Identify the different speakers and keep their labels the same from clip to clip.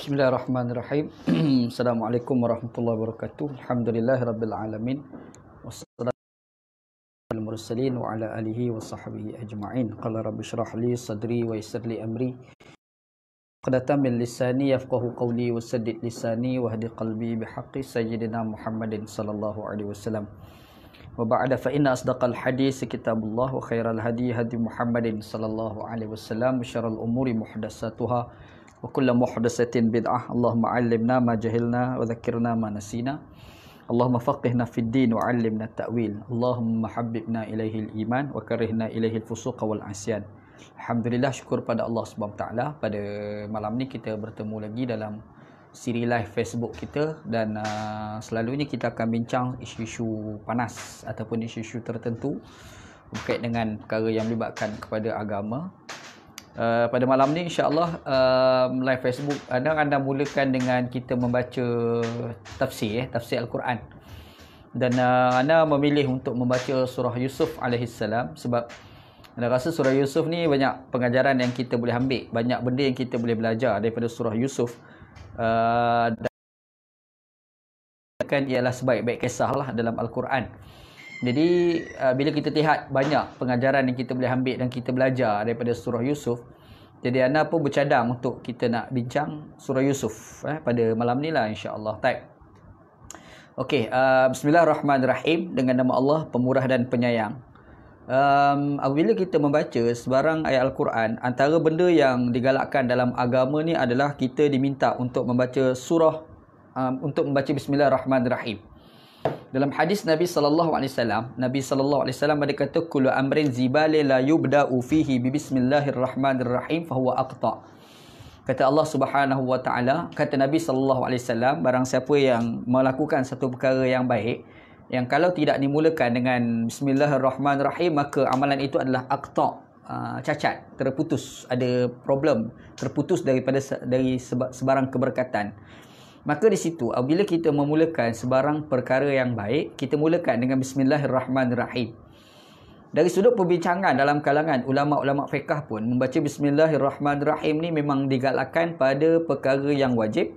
Speaker 1: Bismillahirrahmanirrahim. Assalamualaikum warahmatullahi wabarakatuh. Alhamdulillahirabbil alamin. Wassalatu al mursalin wa ala alihi wa sahbihi ajma'in. Qala rabbi shrah li sadri wa yassir li amri. Qadatan min lisani yafqahu qawli wa saddid lisani wa hdi qalbi bihaqqi sayyidina Muhammadin sallallahu alaihi wasallam. Wa ba'da fa inna asdaqal hadis kitabullah wa khairal hadi hadi Muhammadin sallallahu alaihi wasallam wa syarrul umuri muhdatsatuha wa kullu muhdatsatin bid'ah. Allahumma 'allimna ma jahilna wa dzakkirna ma nasina. Allahumma faqihna fid din wa 'allimna ta'wil. Allahumma habbibna ilaihil iman wa karihna ilaihil fusuq wal 'asyan. Alhamdulillah, syukur pada Allah Subhanahu taala, pada malam ni kita bertemu lagi dalam siri live Facebook kita dan selalunya kita akan bincang isu-isu panas ataupun isu-isu tertentu berkait dengan perkara yang melibatkan kepada agama. Pada malam ni insya-Allah live Facebook anda mulakan dengan kita membaca tafsir Al-Quran. Dan anda memilih untuk membaca surah Yusuf alaihissalam sebab anda rasa surah Yusuf ni banyak pengajaran yang kita boleh ambil, banyak benda yang kita boleh belajar daripada surah Yusuf. Dan ialah sebaik-baik kisah lah dalam Al-Quran. Jadi bila kita lihat banyak pengajaran yang kita boleh ambil dan kita belajar daripada surah Yusuf, jadi anda pun bercadang untuk kita nak bincang surah Yusuf pada malam ni lah insya-Allah. Okey, bismillahirrahmanirrahim, dengan nama Allah pemurah dan penyayang. Apabila kita membaca sebarang ayat Al-Quran, antara benda yang digalakkan dalam agama ni adalah kita diminta untuk membaca surah, untuk membaca bismillahirrahmanirrahim. Dalam hadis Nabi sallallahu alaihi wasallam ada kata kullu amrin zibali la yubda'u fihi bi bismillahirrahmanirrahim fa huwa aqta. Kata Allah Subhanahu wa taala, kata Nabi sallallahu alaihi wasallam, barang siapa yang melakukan satu perkara yang baik yang kalau tidak dimulakan dengan bismillahirrahmanirrahim, maka amalan itu adalah aqta, cacat, terputus, ada problem, terputus dari sebarang keberkatan. Maka di situ apabila kita memulakan sebarang perkara yang baik, kita mulakan dengan bismillahirrahmanirrahim. Dari sudut perbincangan dalam kalangan ulama-ulama fiqh pun, membaca bismillahirrahmanirrahim ni memang digalakkan pada perkara yang wajib,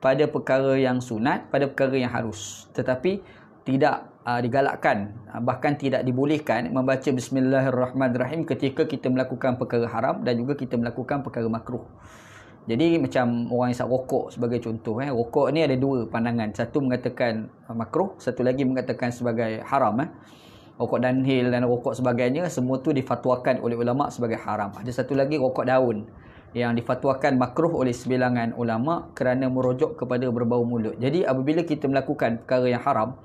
Speaker 1: pada perkara yang sunat, pada perkara yang harus. Tetapi tidak digalakkan, bahkan tidak dibolehkan membaca bismillahirrahmanirrahim ketika kita melakukan perkara haram dan juga kita melakukan perkara makruh. Jadi macam orang yang isap rokok sebagai contoh, rokok ni ada dua pandangan. Satu mengatakan makruh, satu lagi mengatakan sebagai haram. Rokok Dunhill dan rokok sebagainya, semua tu difatwakan oleh ulama sebagai haram. Ada satu lagi rokok daun yang difatwakan makruh oleh sebilangan ulama kerana merujuk kepada berbau mulut. Jadi apabila kita melakukan perkara yang haram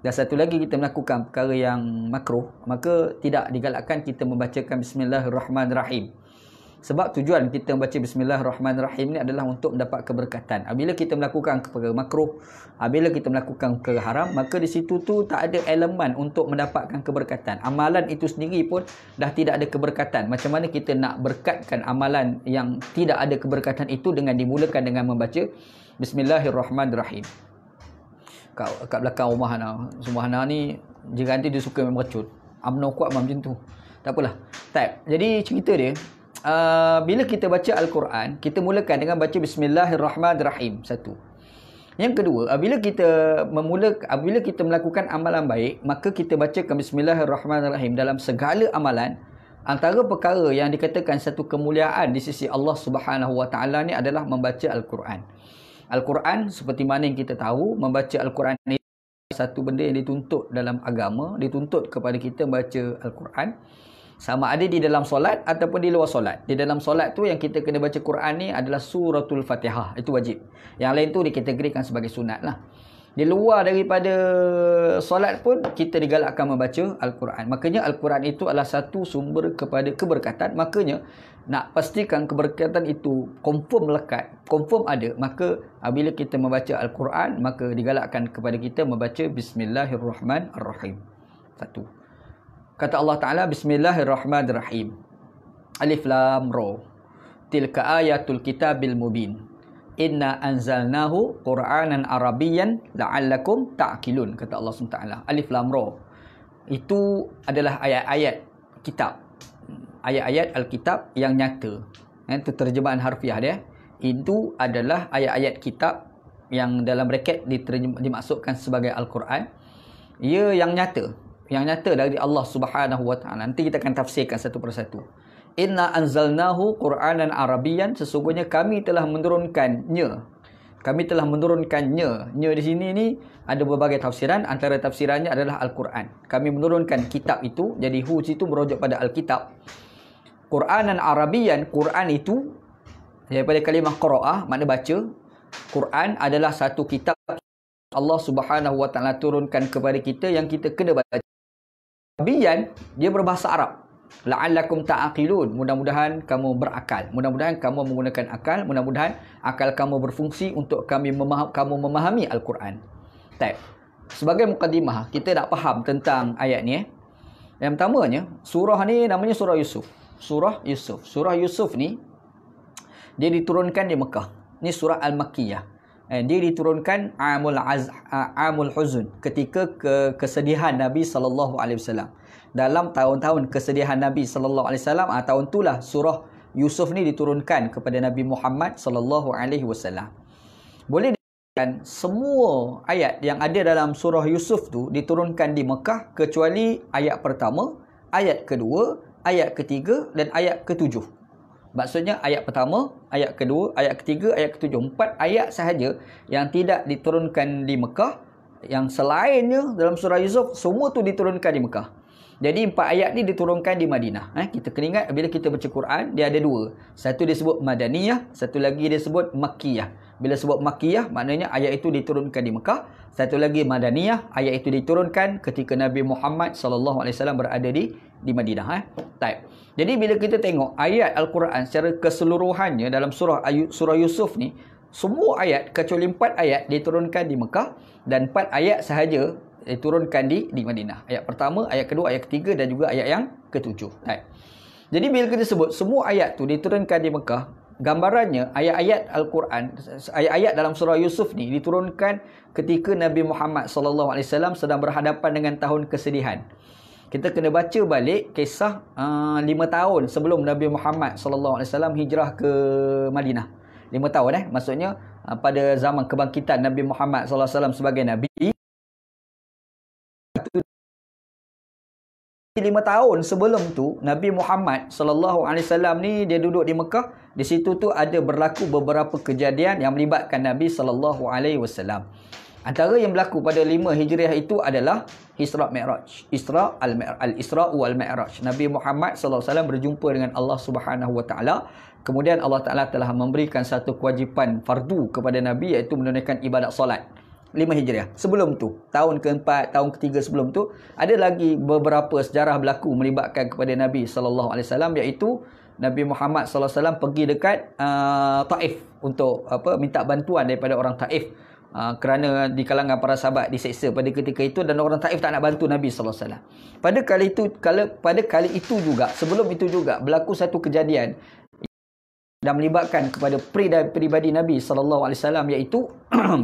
Speaker 1: dan satu lagi kita melakukan perkara yang makruh, maka tidak digalakkan kita membacakan bismillahirrahmanirrahim. Sebab tujuan kita membaca bismillahirrahmanirrahim ni adalah untuk mendapat keberkatan. Apabila kita melakukan perkara makruh, apabila kita melakukan perkara haram, maka di situ tu tak ada elemen untuk mendapatkan keberkatan. Amalan itu sendiri pun dah tidak ada keberkatan. Macam mana kita nak berkatkan amalan yang tidak ada keberkatan itu dengan dimulakan dengan membaca bismillahirrahmanirrahim. Kat belakang rumah Ana ni jiran dia suka main meracun. UMNO kuat macam tu. Tak apalah. Jadi cerita dia, bila kita baca Al-Quran, kita mulakan dengan baca bismillahirrahmanirrahim. Satu. Yang kedua, apabila kita melakukan amalan baik, maka kita bacakan bismillahirrahmanirrahim dalam segala amalan. Antara perkara yang dikatakan satu kemuliaan di sisi Allah Subhanahu wa taala ni adalah membaca Al-Quran. Al-Quran, seperti mana yang kita tahu, membaca Al-Quran ni satu benda yang dituntut dalam agama, dituntut kepada kita membaca Al-Quran. Sama ada di dalam solat ataupun di luar solat. Di dalam solat tu yang kita kena baca Quran ni adalah suratul Fatihah. Itu wajib. Yang lain tu dikategorikan sebagai sunat lah. Di luar daripada solat pun kita digalakkan membaca Al-Quran. Makanya Al-Quran itu adalah satu sumber kepada keberkatan. Makanya nak pastikan keberkatan itu confirm lekat, confirm ada, maka apabila kita membaca Al-Quran, maka digalakkan kepada kita membaca bismillahirrahmanirrahim. Satu. Kata Allah Ta'ala, bismillahirrahmanirrahim. Alif Lam Ra. Tilka ayatul kitabil mubin. Inna anzalnahu Qur'anan Arabiyyan la'allakum ta'qilun. Kata Allah SWT. Alif Lam Ra. Itu adalah ayat-ayat kitab. Ayat-ayat Alkitab yang nyata. Itu terjemahan harfiah dia. itu adalah ayat-ayat kitab yang dalam braket dimaksudkan sebagai Al-Quran. Ia yang nyata dari Allah Subhanahu Wa Taala. Nanti kita akan tafsirkan satu persatu. Inna anzalnahu Qur'anan Arabiyan, sesungguhnya kami telah menurunkannya. Nya di sini ni ada berbagai tafsiran, antara tafsirannya adalah Al-Quran. Kami menurunkan kitab itu, jadi situ merujuk pada Al-Kitab. Qur'anan Arabiyan, Quran itu daripada kalimah qara'ah, makna baca. Quran adalah satu kitab Allah Subhanahu Wa Taala turunkan kepada kita yang kita kena baca. Arabiyan, dia berbahasa Arab. La'allakum ta'aqilun, mudah-mudahan kamu berakal, mudah-mudahan kamu menggunakan akal, mudah-mudahan akal kamu berfungsi untuk kamu memahami Al-Quran. Baik. Sebagai mukadimah, kita nak faham tentang ayat ni. Yang pertamanya, surah ni namanya surah Yusuf. Surah Yusuf ni dia diturunkan di Mekah. Ni surah Al-Makkiyah. Dia diturunkan Amul Huzun, ketika kesedihan Nabi sallallahu alaihi wasallam. Dalam tahun-tahun kesedihan Nabi sallallahu alaihi wasallam, tahun itulah surah Yusuf ni diturunkan kepada Nabi Muhammad sallallahu alaihi wasallam. Boleh dikatakan semua ayat yang ada dalam surah Yusuf tu diturunkan di Mekah kecuali ayat pertama, ayat kedua, ayat ketiga dan ayat ketujuh. Maksudnya ayat pertama, ayat kedua, ayat ketiga, ayat ketujuh. 4 ayat sahaja yang tidak diturunkan di Mekah. Yang selainnya dalam surah Yusuf, semua tu diturunkan di Mekah. Jadi 4 ayat ni diturunkan di Madinah. Kita kena ingat bila kita baca Quran, dia ada 2. Satu disebut Madaniyah, satu lagi disebut Makkiyah. Bila sebut Makkiyah, maknanya ayat itu diturunkan di Mekah. Satu lagi Madaniyah, ayat itu diturunkan ketika Nabi Muhammad SAW berada di Madinah. Baik. Jadi bila kita tengok ayat Al-Quran secara keseluruhannya dalam surah Yusuf ni, semua ayat kecuali 4 ayat diturunkan di Mekah dan 4 ayat sahaja diturunkan di Madinah. Ayat pertama, ayat kedua, ayat ketiga dan juga ayat yang ketujuh. Baik. Jadi bila kita sebut semua ayat tu diturunkan di Mekah, gambarannya ayat-ayat Al-Quran, ayat-ayat dalam surah Yusuf ni diturunkan ketika Nabi Muhammad SAW sedang berhadapan dengan tahun kesedihan. Kita kena baca balik kisah 5 tahun sebelum Nabi Muhammad SAW hijrah ke Madinah. 5 tahun maksudnya pada zaman kebangkitan Nabi Muhammad SAW sebagai Nabi. 5 tahun sebelum tu Nabi Muhammad SAW ni dia duduk di Mekah. Di situ tu ada berlaku beberapa kejadian yang melibatkan Nabi SAW. Antara yang berlaku pada 5 Hijriah itu adalah Isra' Mi'raj. Al-Isra' wal Mi'raj. Nabi Muhammad SAW berjumpa dengan Allah Subhanahu Wa Taala. Kemudian Allah Taala telah memberikan satu kewajipan fardu kepada Nabi, iaitu menunaikan ibadat solat. 5 Hijriah. Sebelum tu, tahun keempat, tahun ketiga sebelum tu, ada lagi beberapa sejarah berlaku melibatkan kepada Nabi SAW, iaitu Nabi Muhammad SAW pergi dekat Taif untuk minta bantuan daripada orang Taif. Kerana di kalangan para sahabat diseksa pada ketika itu dan orang Taif tak nak bantu Nabi SAW. Pada kali itu juga, sebelum itu juga berlaku satu kejadian dan melibatkan kepada pribadi Nabi SAW,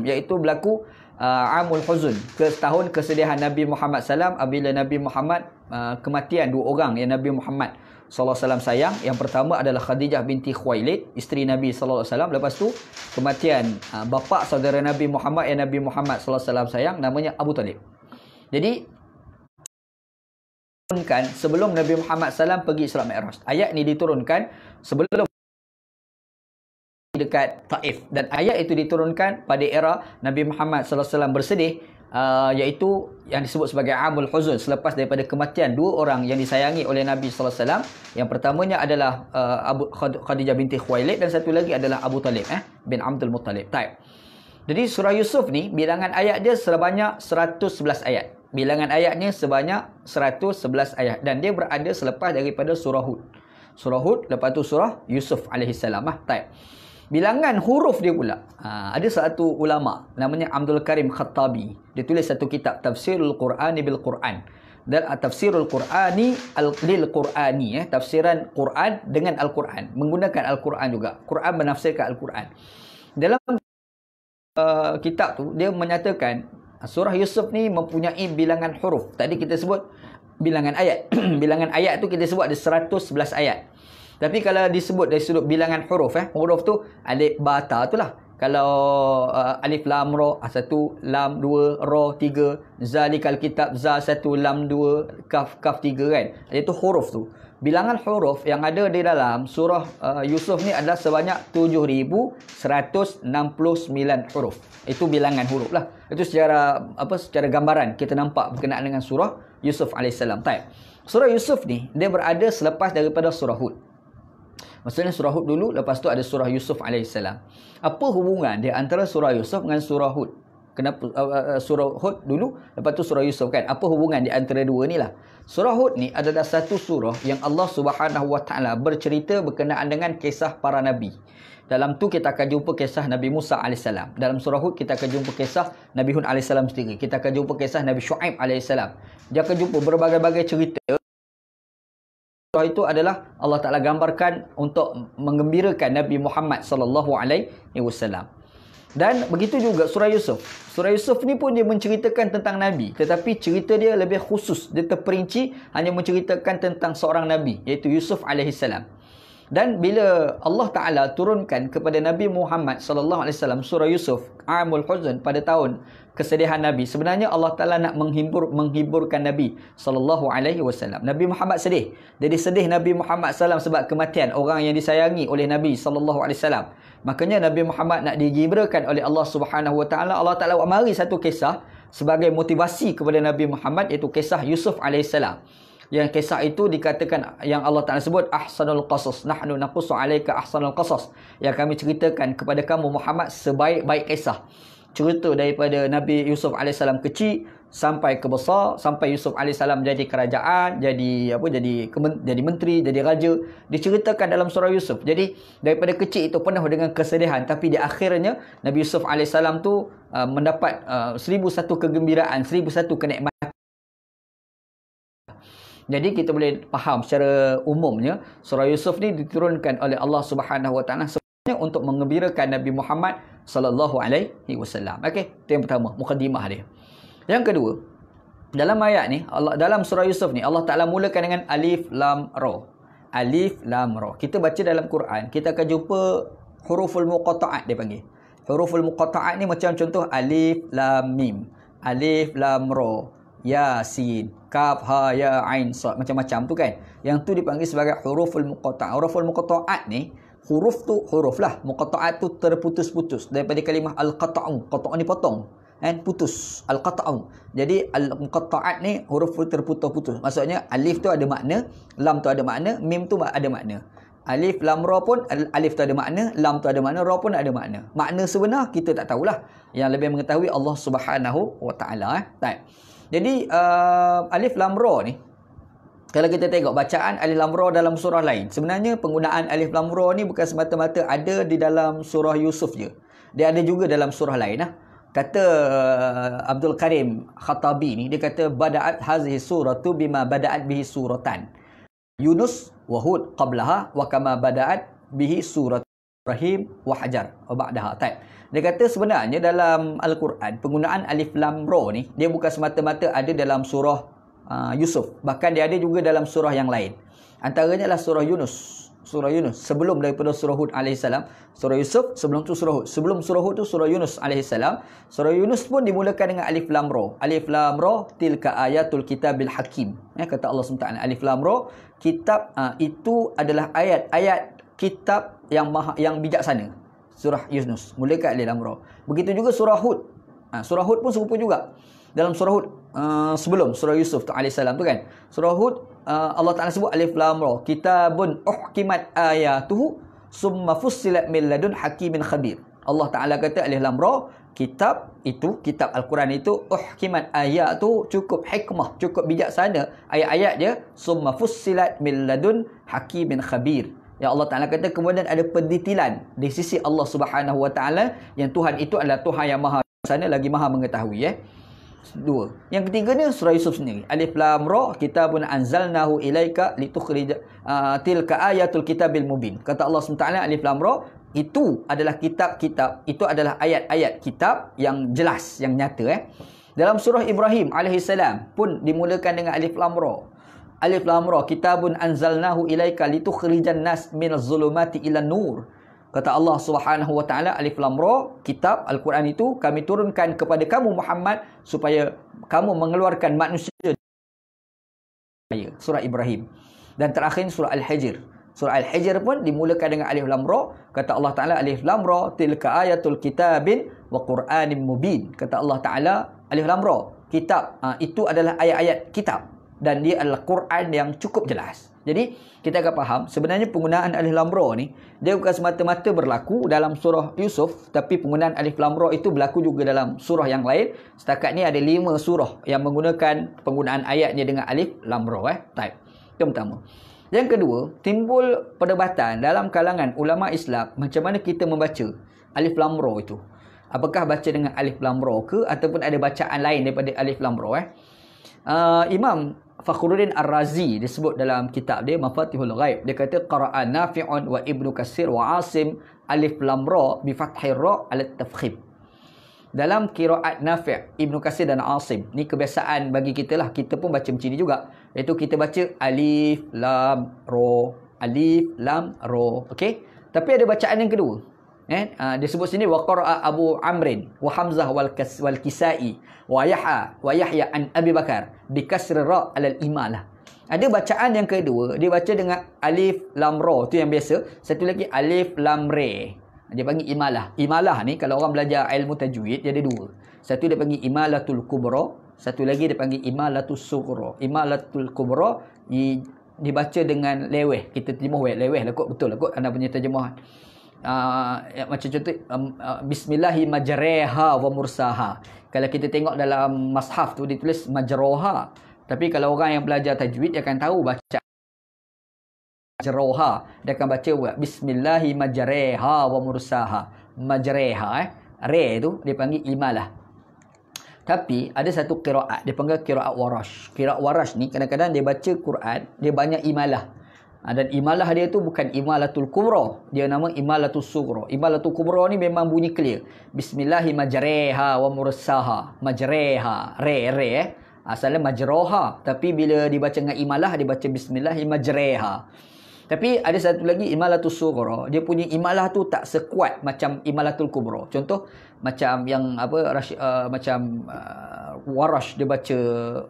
Speaker 1: iaitu berlaku Amul Huzun, tahun kesedihan Nabi Muhammad SAW, apabila Nabi Muhammad kematian 2 orang yang Nabi Muhammad SAW sayang. Yang pertama adalah Khadijah binti Khuwailid, isteri Nabi SAW. Lepas tu kematian bapa saudara Nabi Muhammad yang Nabi Muhammad SAW sayang, namanya Abu Talib. Jadi sebelum Nabi Muhammad SAW pergi Isra' Mi'raj. Ayat ni diturunkan sebelum dekat Taif, dan ayat itu diturunkan pada era Nabi Muhammad SAW bersedih, iaitu yang disebut sebagai Amul Huzun, selepas daripada kematian 2 orang yang disayangi oleh Nabi SAW. Yang pertamanya adalah Khadijah binti Khuwailid dan satu lagi adalah Abu Talib bin Abdul Muttalib. Jadi surah Yusuf ni bilangan ayat dia sebanyak 111 ayat. Bilangan ayatnya sebanyak 111 ayat dan dia berada selepas daripada surah Hud. Surah Hud, lepas tu surah Yusuf alaihissalam. Bilangan huruf dia pula. Ada satu ulama namanya Abdul Karim Khattabi. Dia tulis satu kitab Tafsirul Qur'ani bil Qur'an. Dan Tafsirul Qur'ani lil Qur'ani, tafsiran Quran dengan Al-Quran, menggunakan Al-Quran juga. Quran menafsirkan Al-Quran. Dalam kitab tu dia menyatakan surah Yusuf ni mempunyai bilangan huruf. Tadi kita sebut bilangan ayat. Bilangan ayat tu kita sebut ada 111 ayat. Tapi kalau disebut dari sudut bilangan huruf, huruf tu alif, ba, ta tu lah. Kalau alif, lam, ra, satu, lam, dua, ra, tiga, zalikal kitab, za, satu, lam, dua, kaf, kaf, tiga kan. Itu huruf tu. Bilangan huruf yang ada di dalam surah Yusuf ni adalah sebanyak 7,169 huruf. Itu bilangan huruf lah. Itu secara gambaran kita nampak berkenaan dengan surah Yusuf AS. Surah Yusuf ni dia berada selepas daripada surah Hud. Maksudnya surah Hud dulu, lepas tu ada surah Yusuf AS. Apa hubungan dia antara surah Yusuf dengan surah Hud? Kenapa surah Hud dulu, lepas tu surah Yusuf kan? Apa hubungan di antara dua ni lah? Surah Hud ni adalah satu surah yang Allah Subhanahu Wa Taala bercerita berkenaan dengan kisah para nabi. Dalam tu kita akan jumpa kisah Nabi Musa AS. Dalam surah Hud kita akan jumpa kisah Nabi Hud AS sendiri. Kita akan jumpa kisah Nabi Shu'aib AS. Dia akan jumpa berbagai-bagai cerita. Surah itu adalah Allah Taala gambarkan untuk menggembirakan Nabi Muhammad sallallahu alaihi wasallam. Dan begitu juga surah Yusuf. Surah Yusuf ni pun dia menceritakan tentang Nabi. Tetapi cerita dia lebih khusus. Dia terperinci hanya menceritakan tentang seorang Nabi. Iaitu Yusuf AS. Dan bila Allah Ta'ala turunkan kepada Nabi Muhammad SAW surah Yusuf, Amul Huzn, pada tahun kesedihan Nabi. Sebenarnya Allah Ta'ala nak menghiburkan Nabi SAW. Nabi Muhammad sedih. Jadi sedih Nabi Muhammad SAW sebab kematian orang yang disayangi oleh Nabi SAW. Makanya Nabi Muhammad nak digibrakan oleh Allah Subhanahu Wa Ta'ala. Allah Ta'ala mari satu kisah sebagai motivasi kepada Nabi Muhammad, iaitu kisah Yusuf AS. Yang kisah itu dikatakan, yang Allah Ta'ala sebut ahsanul qasas, nahnu naqussu alayka ahsanul qasas, yang kami ceritakan kepada kamu Muhammad sebaik-baik kisah. Cerita daripada Nabi Yusuf AS kecil sampai ke besar, sampai Yusuf AS jadi kerajaan, jadi menteri, jadi raja, diceritakan dalam surah Yusuf. Jadi daripada kecil itu penuh dengan kesedihan, tapi di akhirnya Nabi Yusuf AS tu mendapat 1001 kegembiraan, 1001 kenikmatan. Jadi kita boleh faham secara umumnya surah Yusuf ni diturunkan oleh Allah Subhanahu Wa Taala sebenarnya untuk menggembirakan Nabi Muhammad sallallahu alaihi wasallam. Okey, itu yang pertama, mukadimah dia. Yang kedua, dalam ayat ni, dalam surah Yusuf ni Allah Taala mulakan dengan alif lam ra. Alif lam ra. Kita baca dalam Quran, kita akan jumpa huruful muqatta'at dia panggil. Huruful muqatta'at ni macam contoh alif lam mim, alif lam ra, Yasin, Kaf, Ha, Ya, Ain, Sad, macam-macam tu kan. Yang tu dipanggil sebagai huruful muqatta'at. Huruful muqatta'at ni, huruf tu huruf lah. Muqatta'at tu terputus-putus daripada kalimah al-qata'u. Qata'u ni potong, kan, putus. Al-qata'u. Jadi al-muqatta'at ni huruf terputus-putus. Maksudnya alif tu ada makna, lam tu ada makna, mim tu ada makna. Alif lam ra pun, alif tu ada makna, lam tu ada makna, ra pun ada makna. Makna sebenar kita tak tahulah. Yang lebih mengetahui Allah Subhanahu Wa Taala. Jadi alif lam ra ni, kalau kita tengok bacaan alif lam ra dalam surah lain, sebenarnya penggunaan alif lam ra ni bukan semata-mata ada di dalam surah Yusuf je. Dia ada juga dalam surah lain lah. Kata Abdul Karim Khattabi ni, dia kata bada'at hazihi suratu bima bada'at bihi suratan Yunus wa Hud qablaha wa kama bada'at bihi surat Ibrahim wa Hajar wa ba'daha. Dia kata sebenarnya dalam Al-Quran penggunaan alif lam ra ni dia bukan semata-mata ada dalam surah Yusuf, bahkan dia ada juga dalam surah yang lain. Antaranya adalah surah Yunus. Surah Yunus sebelum daripada surah Hud alaihissalam. Surah Yusuf sebelum tu surah Hud. Sebelum surah Hud tu surah Yunus alaihissalam. Surah Yunus pun dimulakan dengan alif lam ra. Alif lam ra tilka ayatul kitabil hakim. Kata Allah SWT, alif lam ra, kitab itu adalah ayat-ayat kitab yang bijaksana. Surah Yunus mulakan alif lam ra. Begitu juga surah Hud. Surah Hud pun serupa juga. Dalam surah Hud sebelum surah Yusuf tu alaihissalam tu kan. Surah Hud Allah Taala sebut alif lam ra, kitabun uhkimat ayatuhu summa fussilat min ladun hakimin khabir. Allah Taala kata alif lam ra, kitab itu, kitab Al-Quran itu uhkimat ayat tu cukup hikmah, cukup bijaksana ayat-ayat dia, summa fussilat min ladun hakimin khabir. Ya Allah Ta'ala kata kemudian ada pendetilan di sisi Allah Subhanahu Wa Ta'ala, yang Tuhan itu adalah Tuhan yang maha bijaksana lagi maha mengetahui. Dua. Yang ketiganya surah Yusuf sendiri. Alif lam ra, kitabun anzalnahu ilaika litukhrij tilka ayatul kitabil mubin. Kata Allah SWT, alif lam ra itu adalah kitab-kitab, itu adalah ayat-ayat kitab yang jelas, yang nyata. Dalam surah Ibrahim alaihissalam pun dimulakan dengan alif lam ra. Alif lam ra, kitabun anzalnahu ilaika litukhrijan nas minaz zulumati ilan nur. Kata Allah Subhanahu wa taala, alif lam ra, kitab Al-Quran itu kami turunkan kepada kamu Muhammad supaya kamu mengeluarkan manusia. Surah Ibrahim. Dan terakhir surah Al-Hijr. Surah Al-Hijr pun dimulakan dengan alif lam ra. Kata Allah Taala, alif lam ra tilka ayatul kitabin wa Qur'anin mubin. Kata Allah Taala, alif lam ra, kitab itu adalah ayat-ayat kitab dan dia adalah Quran yang cukup jelas. Jadi kita akan faham sebenarnya penggunaan alif lam ra ni dia bukan semata-mata berlaku dalam surah Yusuf, tapi penggunaan alif lam ra itu berlaku juga dalam surah yang lain. Setakat ni ada 5 surah yang menggunakan penggunaan ayatnya dengan alif lam ra. Type. Yang pertama. Yang kedua, timbul perdebatan dalam kalangan ulama Islam macam mana kita membaca alif lam ra itu. Apakah baca dengan alif lam ra ke ataupun ada bacaan lain daripada alif lam ra? Imam Fakhruddin Ar-Razi disebut dalam kitab dia Mafatihul Ghaib. Dia kata qara'a Nafi'un wa Ibnu Katsir wa Asim alif lam ra bi fathir ra ala tafkhim. Dalam qiraat Nafi', Ibnu Katsir dan Asim. Ni kebiasaan bagi kita lah. Kita pun baca macam ni juga. Iaitu kita baca alif lam ra, alif lam ra. Okey? Tapi ada bacaan yang kedua. Dia sebut sini wa qara'a Abu Amrin wa Hamzah wal Kisai wa Yahya an Abi Bakar bi kasri ra alal imalah. Ada bacaan yang kedua, dia baca dengan alif lam ra, tu yang biasa. Satu lagi alif lam re. Dia panggil imalah. Imalah ni kalau orang belajar ilmu tajwid dia ada 2. Satu dia panggil imalatul kubra, satu lagi dia panggil imalatus sughra. Imalatul kubra dibaca dengan leweh. Kita terjemah leweh lah kot, betul lah kot anda punya terjemahan. Macam contoh bismillahi majreha wa mursaha. Kalau kita tengok dalam mushaf tu ditulis majroha, tapi kalau orang yang belajar tajwid dia akan tahu baca majroha, dia akan baca bismillahi majreha wa mursaha. Majreha re tu dia panggil imalah. Tapi ada satu qiraat dia panggil qiraat warash. Qiraat warash ni kadang-kadang dia baca Quran dia banyak imalah. Dan imalah dia tu bukan imalatul kubra, dia nama imalatul sughra. Imalatul kubra ni memang bunyi clear. Bismillahi majreha wa mursaha. Majreha re asalnya majroha, tapi bila dibaca dengan imalah dia baca bismillahi majreha. Tapi ada satu lagi imalatul sughra, dia punya imalah tu tak sekuat macam imalatul kubra. Contoh macam yang warash dia baca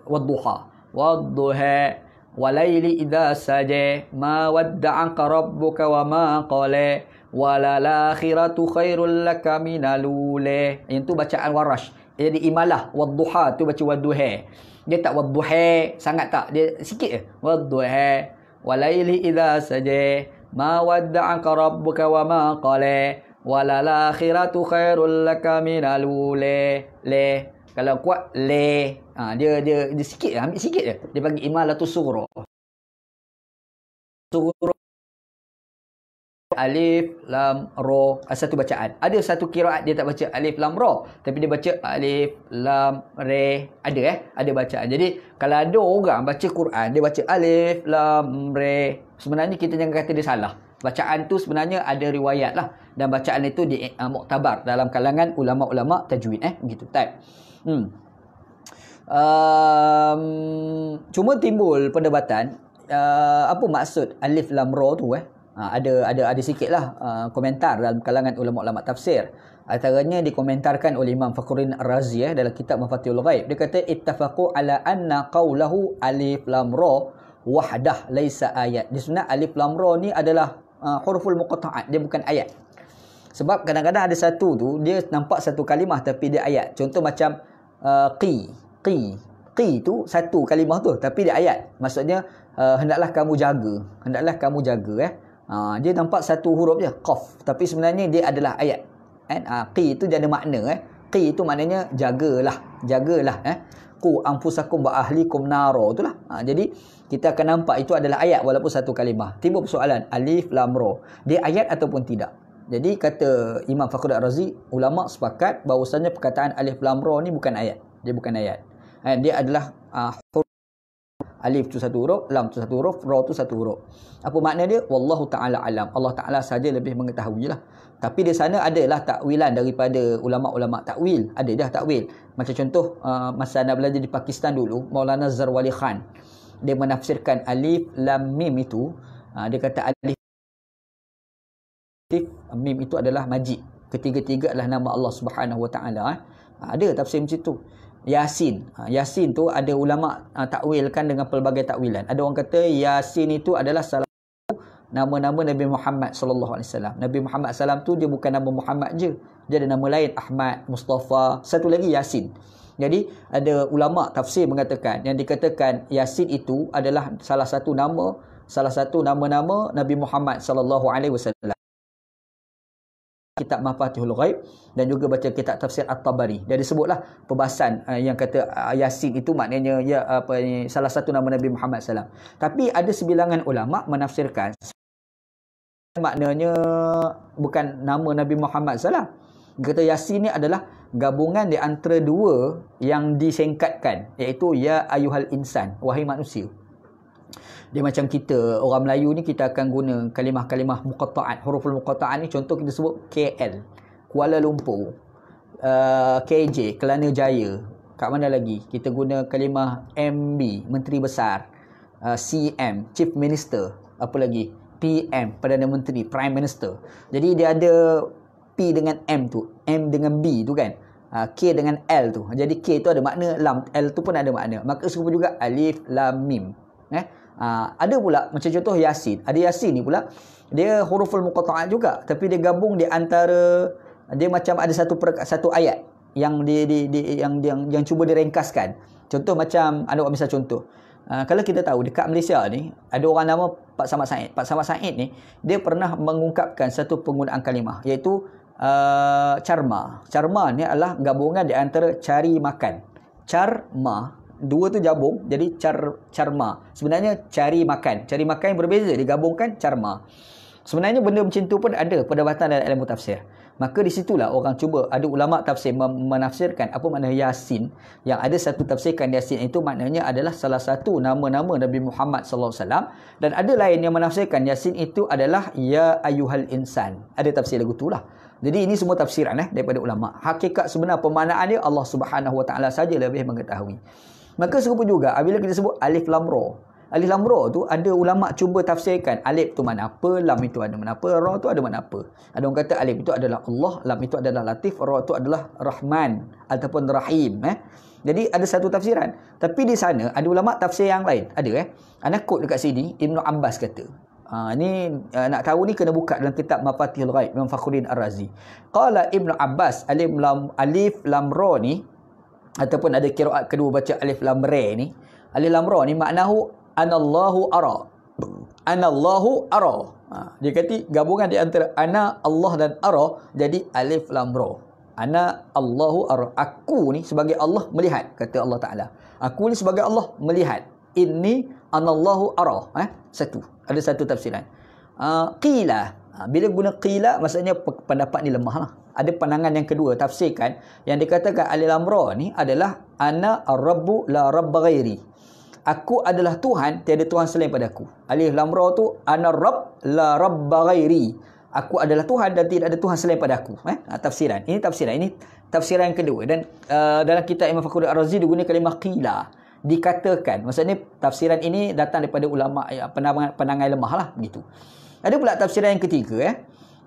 Speaker 1: wadduha, wadduha walaili idza saja ma wadda'aka rabbuka wa ma qala walal akhiratu khairul laka minal ula. Yang tu bacaan warash. Jadi imalah wadduha tu baca wadduha. Dia tak wadduha sangat tak, dia sikit je. Wadduha walaili idza saja ma wadda'aka rabbuka wa ma qala walal akhiratu khairul laka minal ula. Kalau kuat dia sikit je, ambil sikit je. Dia panggil imalatus sughra. Sughra alif lam ra, satu bacaan. Ada satu qiraat dia tak baca alif lam ra, tapi dia baca alif lam re. Ada bacaan. Jadi kalau ada orang baca Quran dia baca alif lam re, sebenarnya kita jangan kata dia salah. Bacaan tu sebenarnya ada riwayat lah, dan bacaan itu muktabar dalam kalangan ulama-ulama tajwid begitu. Type. Cuma timbul perdebatan apa maksud alif lam ra tu ada sikitlah komentar dalam kalangan ulama-ulama tafsir. Antaranya dikomentarkan oleh Imam Fakhruddin Ar-Razi dalam kitab Mafatihul Ghaib. Dia kata ittafaqu ala anna qawlahu alif lam ra wahdah laisa ayat. Di sebenarnya alif lam ra ni adalah huruful muqatta'at, dia bukan ayat. Sebab kadang-kadang ada satu tu dia nampak satu kalimah tapi dia ayat. Contoh macam qi tu satu kalimah tu tapi dia ayat. Maksudnya hendaklah kamu jaga. Dia nampak satu huruf je qaf, tapi sebenarnya dia adalah ayat. Qi tu dia ada makna. Qi tu maknanya jagalah. Qu anfusakum wa ahlikum naro itulah. Jadi kita akan nampak itu adalah ayat walaupun satu kalimah. Timbul persoalan alif lam ra, dia ayat ataupun tidak? Jadi kata Imam Fakhruddin Ar-Razi, ulama sepakat bahawasanya perkataan alif lam ra ni bukan ayat. Dia bukan ayat. Dia adalah huruf. Alif tu satu huruf, lam tu satu huruf, ra tu satu huruf. Apa makna dia? Wallahu ta'ala alam. Allah Ta'ala saja lebih mengetahui lah. Tapi di sana adalah takwilan daripada ulama-ulama takwil. Ada dah takwil. Macam contoh masa anda belajar di Pakistan dulu, Maulana Zarwali Khan. dia menafsirkan alif lam mim itu, dia kata alif mim itu adalah majid. Ketiga-tiga adalah nama Allah Subhanahu Wa Taala. Ada tafsir macam tu. Yasin. Yasin tu ada ulama takwilkan dengan pelbagai takwilan. Ada orang kata Yasin itu adalah salah nama-nama Nabi Muhammad sallallahu alaihi wasallam. Nabi Muhammad sallam tu dia bukan nama Muhammad je. Dia ada nama lain, Ahmad, Mustafa, satu lagi Yasin. Jadi ada ulama tafsir mengatakan yang dikatakan Yasin itu adalah salah satu nama-nama Nabi Muhammad sallallahu alaihi wasallam. Kitab Mafatihul Ghaib dan juga baca kitab tafsir At-Tabari. Dia disebutlah perbahasan yang kata Yasin itu maknanya salah satu nama Nabi Muhammad sallam. Tapi ada sebilangan ulama menafsirkan maknanya bukan nama Nabi Muhammad sallam. Kata Yasin ni adalah gabungan di antara dua yang disingkatkan, iaitu ya ayyuhal insan, wahai manusia. Dia macam kita orang Melayu ni, kita akan guna kalimah-kalimah muqatta'at. Huruful muqatta'at ni contoh kita sebut KL, Kuala Lumpur, KJ, Kelana Jaya. Kat mana lagi? Kita guna kalimah MB, Menteri Besar, CM, Chief Minister, apa lagi? PM, Perdana Menteri, Prime Minister. Jadi dia ada P dengan M tu, M dengan B tu kan. K dengan L tu. Jadi K tu ada makna, lam, L tu pun ada makna. Maka serupa juga alif lam mim. Ada pula macam contoh Yasin. Ada Yasin ni pula dia huruful muqatta'at juga, tapi dia gabung di antara, dia macam ada satu ayat yang yang cuba direngkaskan. Contoh macam ada misal contoh. Kalau kita tahu dekat Malaysia ni ada orang nama Pak Samad Said. Pak Samad Said ni dia pernah mengungkapkan satu penggunaan kalimah, iaitu carma. Carma ni adalah gabungan di antara cari makan. Carma, dua tu gabung jadi carma. Sebenarnya cari makan. Cari makan yang berbeza digabungkan carma. Sebenarnya benda macam tu pun ada perdebatan dalam ilmu tafsir. Maka di situlah orang cuba, ada ulama tafsir menafsirkan apa makna Yasin. Yang ada satu tafsirkan Yasin itu maknanya adalah salah satu nama-nama Nabi Muhammad sallallahu alaihi wasallam, dan ada lain yang menafsirkan Yasin itu adalah ya ayyuhal insan. Ada tafsir lagu tu lah. Jadi ini semua tafsiran daripada ulama. Hakikat sebenar pemaknaan dia Allah Subhanahu Wa Taala saja lebih mengetahui. Maka serupa juga bila kita sebut alif lam ra. Alif lam ra tu ada ulama cuba tafsirkan alif tu mana apa, lam itu ada mana apa, ra tu ada mana apa. Ada orang kata alif itu adalah Allah, lam itu adalah Latif, ra itu adalah Rahman ataupun Rahim. Jadi ada satu tafsiran. Tapi di sana ada ulama tafsir yang lain. Ada Ana quote dekat sini Ibnu Abbas kata. Ni nak tahu ni kena buka dalam kitab Mafatihul Ghaib Imam Fakhruddin Ar-Razi. Qala Ibnu Abbas alif lam ra ni, ataupun ada qiraat kedua baca alif lam ra ni. Alif lam ra ni maknahu anallahu ara. Anallahu ara. Dia kata gabungan di antara ana, Allah dan ara jadi alif lam ra. Ana Allahu ara. Aku ni sebagai Allah melihat, kata Allah Taala. Aku ni sebagai Allah melihat. Inni anallahu ara. Satu. Ada satu tafsiran. Qila. Bila guna qila maksudnya pendapat ni lemah lah. Ada pandangan yang kedua tafsirkan yang dikatakan alif lam ra ni adalah ana ar-rabbu la rabba ghairi. Aku adalah Tuhan, tiada Tuhan selain pada aku. Alif lam ra tu ana rabb la rabba ghairi. Aku adalah Tuhan dan tidak ada Tuhan selain pada aku. Tafsiran. Ini tafsiran. Ini tafsiran yang kedua. Dan dalam kitab Imam Fakhruddin Ar-Razi digunakan kalimah qila. Dikatakan. Maksudnya tafsiran ini datang daripada ulama pandangan lemah lah begitu. Ada pula tafsiran yang ketiga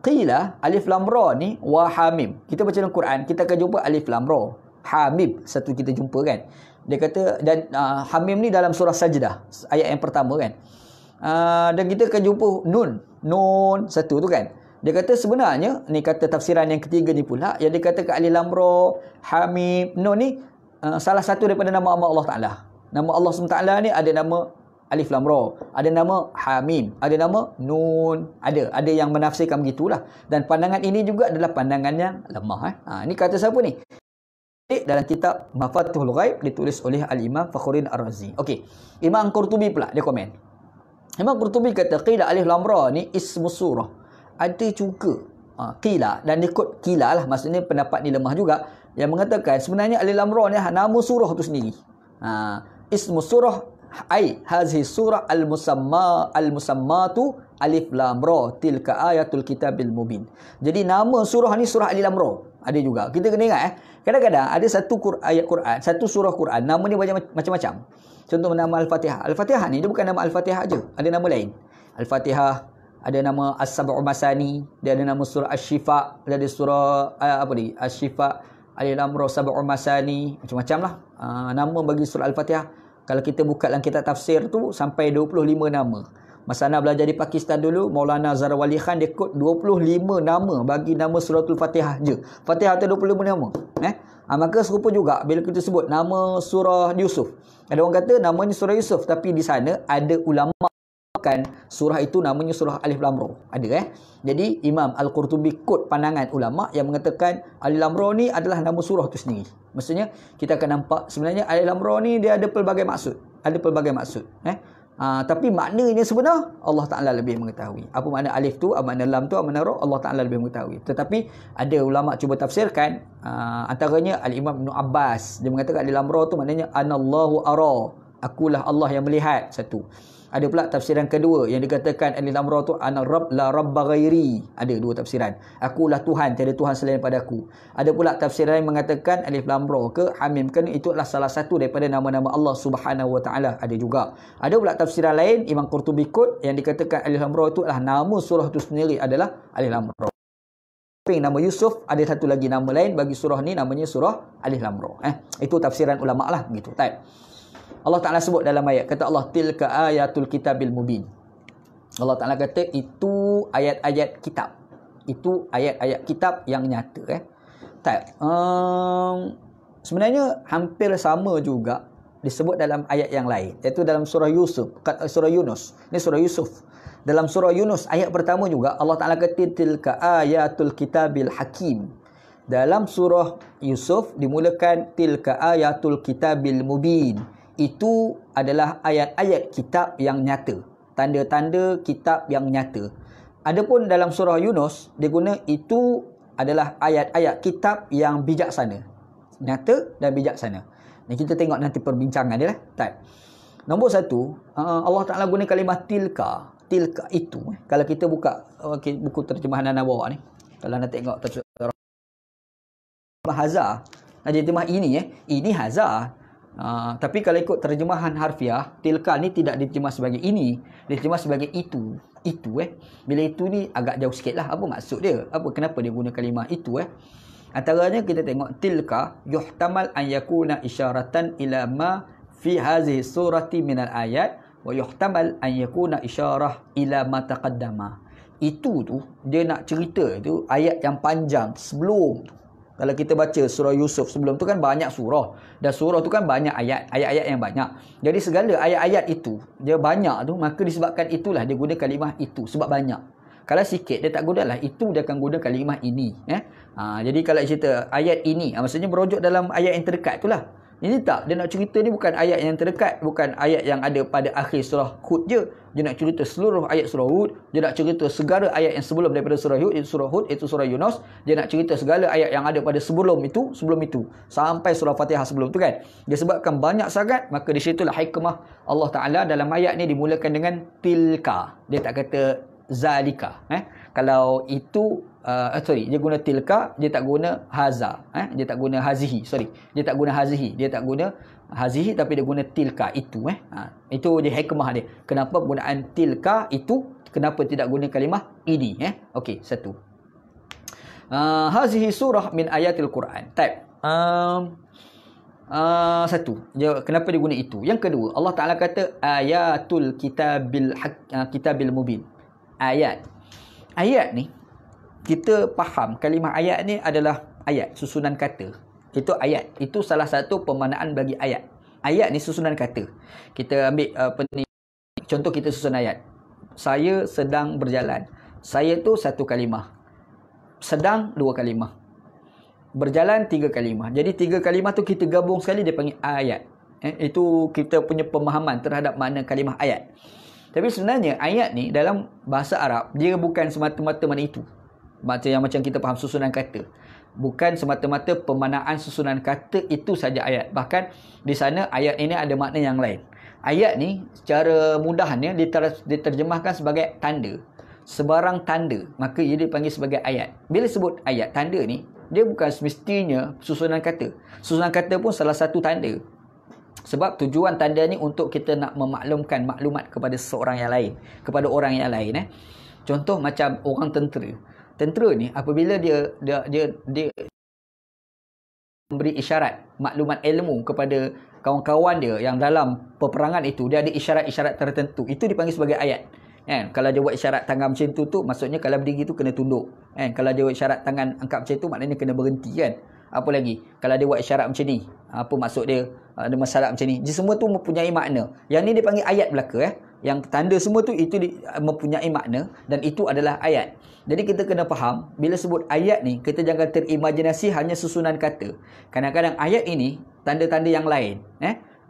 Speaker 1: qila alif lam ra ni wa hamim. Kita baca dalam Quran kita akan jumpa alif lam ra. Hamim satu kita jumpa kan. Dia kata dan hamim ni dalam surah Sajdah ayat yang pertama kan. Dan kita akan jumpa nun satu tu kan. Dia kata sebenarnya ni kata tafsiran yang ketiga ni pula yang dikatakan alif lam ra, hamim, nun ni salah satu daripada nama Allah Taala. Nama Allah SWT ni ada nama alif lam ra, ada nama hamim, ada nama nun, ada yang menafsirkan begitulah. Dan pandangan ini juga adalah pandangan yang lemah. Ini kata siapa ni? Dalam kitab Mafatihul Ghaib ditulis oleh Al-Imam Fakhruddin Ar-Razi. Okey. Imam Qurtubi pula dia komen. Imam Qurtubi kata qila alif lam ra ni ismu surah. Ada juga qila dan ikut qila lah, maksudnya pendapat ni lemah juga yang mengatakan sebenarnya alif lam ra ni nama surah tu sendiri. Ismu surah ai hazihi surah al-musammatu alif lam ra tilka ayatul kitabil mubin. Jadi nama surah ni surah alif lam ra. Ada juga. Kita kena ingat kadang-kadang ada satu ayat Quran, satu surah Quran nama ni macam-macam. Contoh nama Al-Fatihah. Al-Fatihah ni dia bukan nama Al-Fatihah aja, ada nama lain. Al-Fatihah, ada nama As-Sab'u Masani, dia ada nama surah Asy-Syifa, dia ada surah apa ni? Asy-Syifa, Alif Lam Ra, Sab'u Masani, macam-macam lah nama bagi surah Al-Fatihah. Kalau kita buka dalam kitab tafsir tu sampai 25 nama. Masa Ana belajar di Pakistan dulu, Maulana Zarawali Khan dia kod 25 nama bagi nama suratul Fatihah je. Fatihah tu 25 nama. Maka serupa juga bila kita sebut nama surah Yusuf. Ada orang kata namanya surah Yusuf, tapi di sana ada ulama kan surah itu namanya surah Alif Lam Ra. Ada Jadi Imam Al-Qurtubi kod pandangan ulama yang mengatakan Alif Lam Ra ni adalah nama surah tu sendiri. Maksudnya kita akan nampak sebenarnya Alif Lam Ra ni dia ada pelbagai maksud. Ada pelbagai maksud. Tapi maknanya sebenar Allah Ta'ala lebih mengetahui. Apa makna alif tu, apa makna lam tu, apa makna ra, Allah Ta'ala lebih mengetahui. Tetapi ada ulama cuba tafsirkan, antaranya Al-Imam Ibn Abbas. Dia mengatakan Alif Lam Ra tu maknanya Anallahu ara, akulah Allah yang melihat. Satu. Ada pula tafsiran kedua yang dikatakan Alif Lam Ra tu ana rabb la rabba ghairi. Ada dua tafsiran. Akulah Tuhan, tiada Tuhan selain daripada aku. Ada pula tafsiran yang mengatakan Alif Lam Ra ke Hamim kan itu adalah salah satu daripada nama-nama Allah Subhanahu Wa Taala. Ada juga. Ada pula tafsiran lain Imam Qurtubi kod yang dikatakan Alif Lam Ra itu adalah nama surah itu sendiri adalah Alif Lam Ra. Nama Yusuf, ada satu lagi nama lain bagi surah ni namanya surah Alif Lam Ra. Itu tafsiran ulama lah gitu. Allah Ta'ala sebut dalam ayat, kata Allah, tilka ayatul kitabil mubin. Allah Ta'ala kata itu ayat-ayat kitab. Itu ayat-ayat kitab yang nyata. Sebenarnya hampir sama juga disebut dalam ayat yang lain, iaitu dalam surah Yusuf, surah Yunus. Ini surah Yusuf. Dalam surah Yunus ayat pertama juga Allah Ta'ala kata tilka ayatul kitabil hakim. Dalam surah Yusuf dimulakan tilka ayatul kitabil mubin. Itu adalah ayat-ayat kitab yang nyata. Tanda-tanda kitab yang nyata. Adapun dalam surah Yunus, dia guna itu adalah ayat-ayat kitab yang bijaksana. Nyata dan bijaksana. Ni kita tengok nanti perbincangan dia lah. Nombor satu, Allah Ta'ala guna kalimah tilka. Tilka itu. Kalau kita buka buku terjemahan An-Nawawi ni. Kalau nak tengok terjemahan Hazar. Terjemah ini ini Hazar. Tapi kalau ikut terjemahan harfiah, tilka ni tidak diterjemah sebagai ini, diterjemah sebagai itu. Bila itu ni agak jauh sikit lah. Apa maksud dia? Kenapa dia guna kalimah itu? Antaranya kita tengok tilka yuhtamal an yakuna isyaratan ila ma fi hazihi surati minal ayat wa yuhtamal an yakuna isyarah ila ma taqaddama. Itu tu dia nak cerita tu ayat yang panjang sebelum tu. Kalau kita baca surah Yusuf sebelum tu kan banyak surah. Dan surah tu kan banyak ayat-ayat yang banyak. Jadi segala ayat-ayat itu, dia banyak tu, maka disebabkan itulah dia guna kalimah itu. Sebab banyak. Kalau sikit, dia tak gunalah itu, dia akan guna kalimah ini. Jadi kalau cerita ayat ini, maksudnya merujuk dalam ayat yang terdekat tu lah. Ini tak, dia nak cerita ni bukan ayat yang terdekat, bukan ayat yang ada pada akhir surah Hud je. Dia nak cerita seluruh ayat surah Hud, dia nak cerita segala ayat yang sebelum daripada surah Hud, itu surah Yunus. Dia nak cerita segala ayat yang ada pada sebelum itu, sampai surah Fatihah sebelum tu kan. Dia sebabkan banyak sangat, maka di situlah hikmah Allah Ta'ala dalam ayat ni dimulakan dengan tilka. Dia tak kata zalika. Kalau itu dia guna tilka, dia tak guna haza. Dia tak guna hazihi, dia tak guna hazihi, dia tak guna hazihi, tapi dia guna tilka itu. Itu je hikmah dia. Kenapa penggunaan tilka itu, kenapa tidak guna kalimah ini? Okey, satu. Hazihi surah min ayatil Quran. Satu. Kenapa dia guna itu? Yang kedua, Allah Ta'ala kata ayatul kitabil mubin. Ayat ni kita faham kalimah ayat ni adalah ayat, susunan kata. Itu ayat. Itu salah satu pemaknaan bagi ayat. Ayat ni susunan kata. Kita ambil contoh kita susun ayat. Saya sedang berjalan. Saya tu satu kalimah. Sedang dua kalimah. Berjalan tiga kalimah. Jadi tiga kalimah tu kita gabung sekali, dia panggil ayat. Itu kita punya pemahaman terhadap makna kalimah ayat. Tapi sebenarnya ayat ni dalam bahasa Arab, dia bukan semata-mata makna itu. Macam kita faham susunan kata. Bukan semata-mata pemaknaan susunan kata itu saja ayat. Bahkan di sana ayat ini ada makna yang lain. Ayat ni secara mudahnya diterjemahkan sebagai tanda. Sebarang tanda, maka ia dipanggil sebagai ayat. Bila sebut ayat, tanda ni, dia bukan semestinya susunan kata. Susunan kata pun salah satu tanda. Sebab tujuan tanda ni untuk kita nak memaklumkan maklumat kepada seseorang yang lain, kepada orang yang lain. Contoh macam orang tentera. Tentera ni apabila dia memberi isyarat, maklumat ilmu kepada kawan-kawan dia yang dalam peperangan itu, dia ada isyarat-isyarat tertentu. Itu dipanggil sebagai ayat. Kalau dia buat isyarat tangan macam tu maksudnya kalau berdiri tu kena tunduk. Kalau dia buat isyarat tangan angkat macam tu maknanya kena berhenti kan. Apa lagi? Kalau dia buat isyarat macam ni, apa maksud dia? Ada masalah macam ni. Jadi semua tu mempunyai makna. Yang ni dia panggil ayat belaka. Yang tanda semua tu itu mempunyai makna dan itu adalah ayat. Jadi kita kena faham bila sebut ayat ni, kita jangan terimajinasi hanya susunan kata. Kadang-kadang ayat ini tanda-tanda yang lain.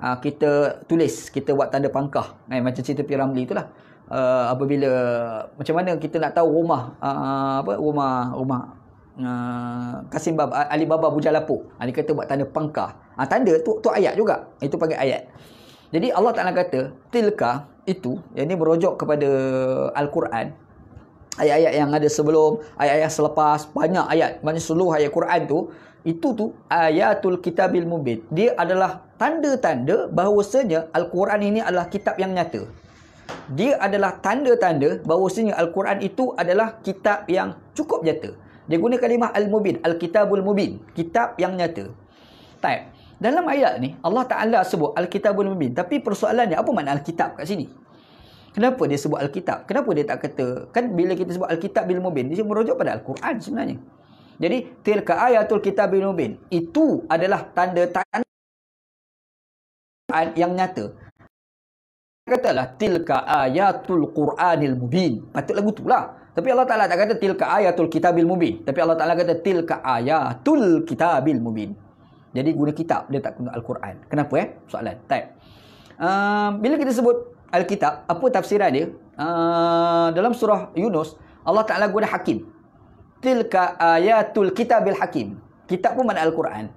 Speaker 1: Kita tulis, kita buat tanda pangkah. Macam cerita P. Ramlee itulah. Apabila macam mana kita nak tahu rumah Kasim Baba, Ali Baba Bujalapo, dia kata buat tanda pangkah. Tanda tu ayat juga. Itu panggil ayat. Jadi Allah Ta'ala kata tilka itu, yang ini merujuk kepada Al-Quran, ayat-ayat yang ada sebelum, ayat-ayat selepas, banyak ayat, banyak seluruh ayat Quran tu, itu tu ayatul kitabil mubin. Dia adalah tanda-tanda bahawasanya Al-Quran ini adalah kitab yang nyata. Dia adalah tanda-tanda bahawasanya Al-Quran itu adalah kitab yang cukup nyata. Dia guna kalimah al-mubin, al-kitabul mubin, kitab yang nyata. Baik. Dalam ayat ni Allah Ta'ala sebut al-kitabul mubin, tapi persoalannya apa makna al-kitab kat sini? Kenapa dia sebut al-kitab? Kenapa dia tak kata, kan bila kita sebut al-kitab bil mubin, dia merujuk pada Al-Quran sebenarnya. Jadi tilka ayatul kitabil mubin, itu adalah tanda-tanda yang nyata. Katalah tilka ayatul Quranil mubin, patut lagu tu lah. Tapi Allah Ta'ala tak kata tilka ayatul kitabil mubin, tapi Allah Ta'ala kata tilka ayatul kitabil mubin. Jadi guna kitab, dia tak guna Al-Quran. Kenapa soalan? Baik. Bila kita sebut Al-Kitab, apa tafsiran dia? Dalam surah Yunus, Allah Ta'ala guna hakim. Tilka ayatul kitabil hakim. Kitab pun mana Al-Quran.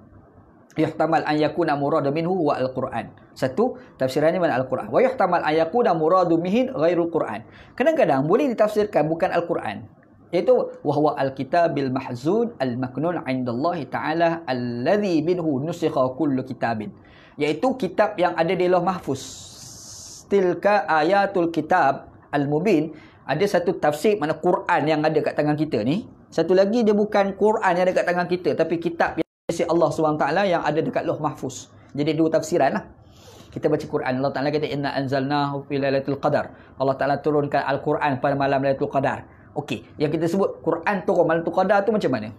Speaker 1: Yuhtamal an yakuna muradu minhu wa Al-Quran. Satu, tafsirannya mana Al-Quran. Wa yuhtamal an yakuna muradu mihin ghairul Quran. Kadang-kadang boleh ditafsirkan bukan Al-Quran. Iaitu wahwa al-kitabil mahzun al-maknun 'indallahi ta'ala alladhi minhu nusikha kullu kitabin. Iaitu kitab yang ada di Lauh Mahfuz. Tilka ayatul kitab al-mubin. Ada satu tafsir mana Quran yang ada kat tangan kita ni. Satu lagi dia bukan Quran yang ada kat tangan kita, tapi kitab yang Allah SWT yang ada dekat Lauh Mahfuz. Jadi dua tafsiran lah. Kita baca Quran, Allah Ta'ala kata inna anzalnahu fi lailatul qadar. Allah Ta'ala turunkan Al-Quran pada malam Lailatul Qadar. Okey, yang kita sebut Quran turun malam Lailatul Qadar tu macam mana?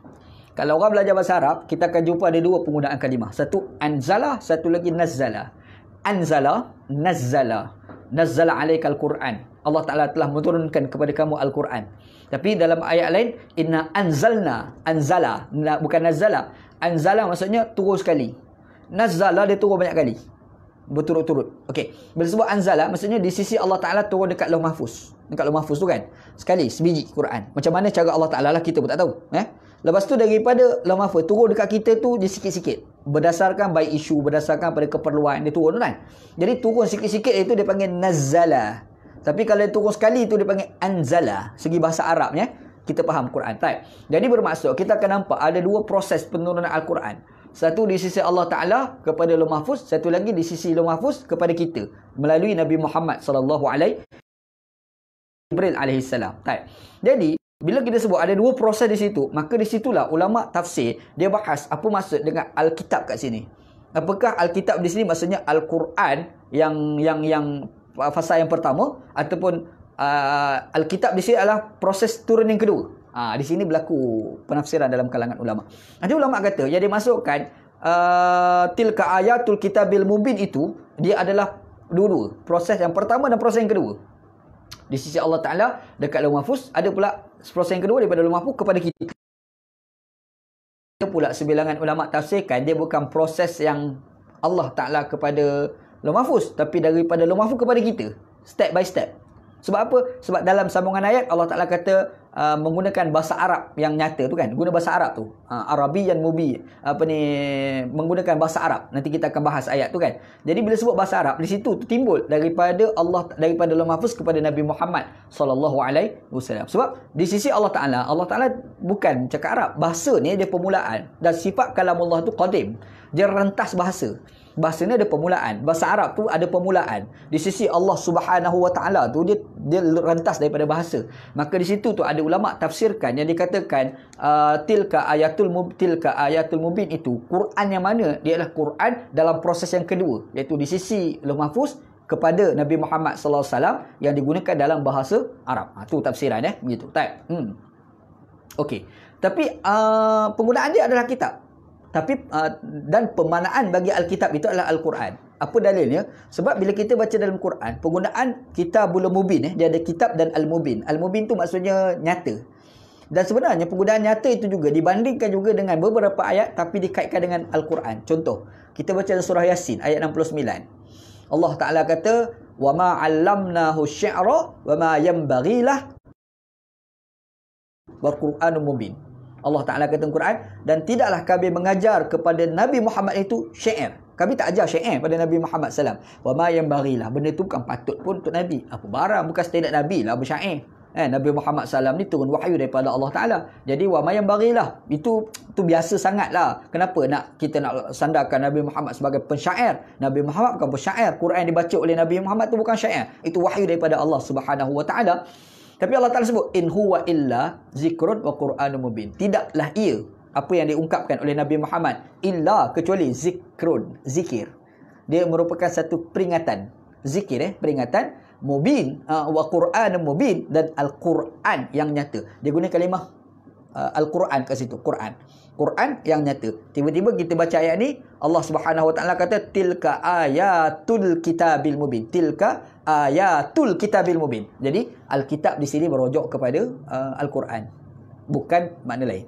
Speaker 1: Kalau orang belajar bahasa Arab, kita akan jumpa ada dua penggunaan kalimah. Satu anzala, satu lagi nazzala. Anzala, nazzala. Nazzala alaikal Quran. Allah Ta'ala telah menurunkan kepada kamu Al-Quran. Tapi dalam ayat lain, inna anzalna, anzala, bukan nazzala. Anzala maksudnya turun sekali. Nazzala dia turun banyak kali, berturut-turut. Okey, bila sebut anzala maksudnya di sisi Allah Ta'ala turun dekat Lauh Mahfuz. Dekat Lauh Mahfuz tu kan, sekali, sebiji Quran. Macam mana cara Allah Ta'ala lah, kita pun tak tahu. Lepas tu daripada Lauh Mahfuz turun dekat kita tu dia sikit-sikit, berdasarkan by isu, berdasarkan pada keperluan dia turun kan. Jadi turun sikit-sikit itu dia panggil nazzala. Tapi kalau dia turun sekali itu dia panggil anzala. Segi bahasa Arabnya kita faham Quran. Jadi bermaksud kita akan nampak ada dua proses penurunan Al-Quran. Satu di sisi Allah Ta'ala kepada Lauh Mahfuz, satu lagi di sisi Lauh Mahfuz kepada kita melalui Nabi Muhammad sallallahu alaihi Jibril alaihi salam. Jadi bila kita sebut ada dua proses di situ, maka di situlah ulama tafsir dia bahas apa maksud dengan Al-Kitab kat sini. Apakah Al-Kitab di sini maksudnya Al-Quran yang fasa yang pertama, ataupun Al-Kitab di sini adalah proses turun yang kedua. Di sini berlaku penafsiran dalam kalangan ulama. Ada ulama kata yang dimasukkan tilka ayatul kitabil mubin itu dia adalah dua-dua, proses yang pertama dan proses yang kedua. Di sisi Allah Ta'ala dekat Lauh Mahfuz, ada pula proses yang kedua daripada Lauh Mahfuz kepada kita. Ada pula sebilangan ulama tafsirkan dia bukan proses yang Allah Ta'ala kepada Lauh Mahfuz, tapi daripada Lauh Mahfuz kepada kita, step by step. Sebab apa? Sebab dalam sambungan ayat Allah Ta'ala kata menggunakan bahasa Arab yang nyata tu kan. Guna bahasa Arab tu. Arabiyan mubin. Menggunakan bahasa Arab. Nanti kita akan bahas ayat tu kan. Jadi bila sebut bahasa Arab, di situ timbul daripada Lauh Mahfuz kepada Nabi Muhammad sallallahu alaihi wasallam. Sebab di sisi Allah Ta'ala bukan cakap Arab. Bahasa ni dia permulaan. Dan sifat kalamullah tu qadim. Dia rentas bahasa. Bahasa ni ada permulaan. Bahasa Arab tu ada permulaan. Di sisi Allah Subhanahu Wa Taala tu dia rentas daripada bahasa. Maka di situ tu ada ulama tafsirkan yang dikatakan tilka ayatul mubin itu Quran yang mana? Dia adalah Quran dalam proses yang kedua, iaitu di sisi Lauh Mahfuz kepada Nabi Muhammad sallallahu alaihi wasallam yang digunakan dalam bahasa Arab. Tu tafsiran begitu. Baik. Okey. Tapi penggunaan dia adalah kitab. Tapi dan pemaknaan bagi Alkitab itu adalah Al-Quran. Apa dalilnya? Sebab bila kita baca dalam Quran, penggunaan kitabul mubin, dia ada kitab dan al-mubin. Al-mubin tu maksudnya nyata. Dan sebenarnya penggunaan nyata itu juga dibandingkan juga dengan beberapa ayat tapi dikaitkan dengan Al-Quran. Contoh, kita baca dalam surah Yasin ayat 69. Allah Taala kata, "Wa ma 'allamnahu syi'ra wa ma yanbaghi lah wa Qur'anun mubin." Allah Ta'ala kata dalam Quran, dan tidaklah kami mengajar kepada Nabi Muhammad itu syair. Kami tak ajar syair pada Nabi Muhammad SAW. Wa ma yanbaghilah. Benda tu bukan patut pun untuk Nabi. Apa barang, bukan standard Nabi lah bersyair. Nabi Muhammad SAW ni turun wahyu daripada Allah Ta'ala. Jadi wa ma yanbaghilah. Itu biasa sangat lah. Kenapa kita nak sandarkan Nabi Muhammad sebagai pensyair? Nabi Muhammad bukan pensyair. Quran yang dibaca oleh Nabi Muhammad tu bukan syair. Itu wahyu daripada Allah Subhanahu Wa Ta'ala. Tapi Allah Ta'ala sebut, in huwa illa zikrun wa Qur'anun mubin. Tidaklah ia, apa yang diungkapkan oleh Nabi Muhammad, illa kecuali zikrun, zikir. Dia merupakan satu peringatan. Zikir, peringatan. Mubin, wa Qur'anun mubin. Dan Al-Quran yang nyata. Dia guna kalimah Al-Quran kat situ. Quran yang nyata. Tiba-tiba kita baca ayat ni, Allah Subhanahu Wa Ta'ala kata, tilka ayatul kitabil mubin. Tilka ayatul kitabil mubin. Jadi Alkitab di sini merujuk kepada Al-Quran, bukan makna lain.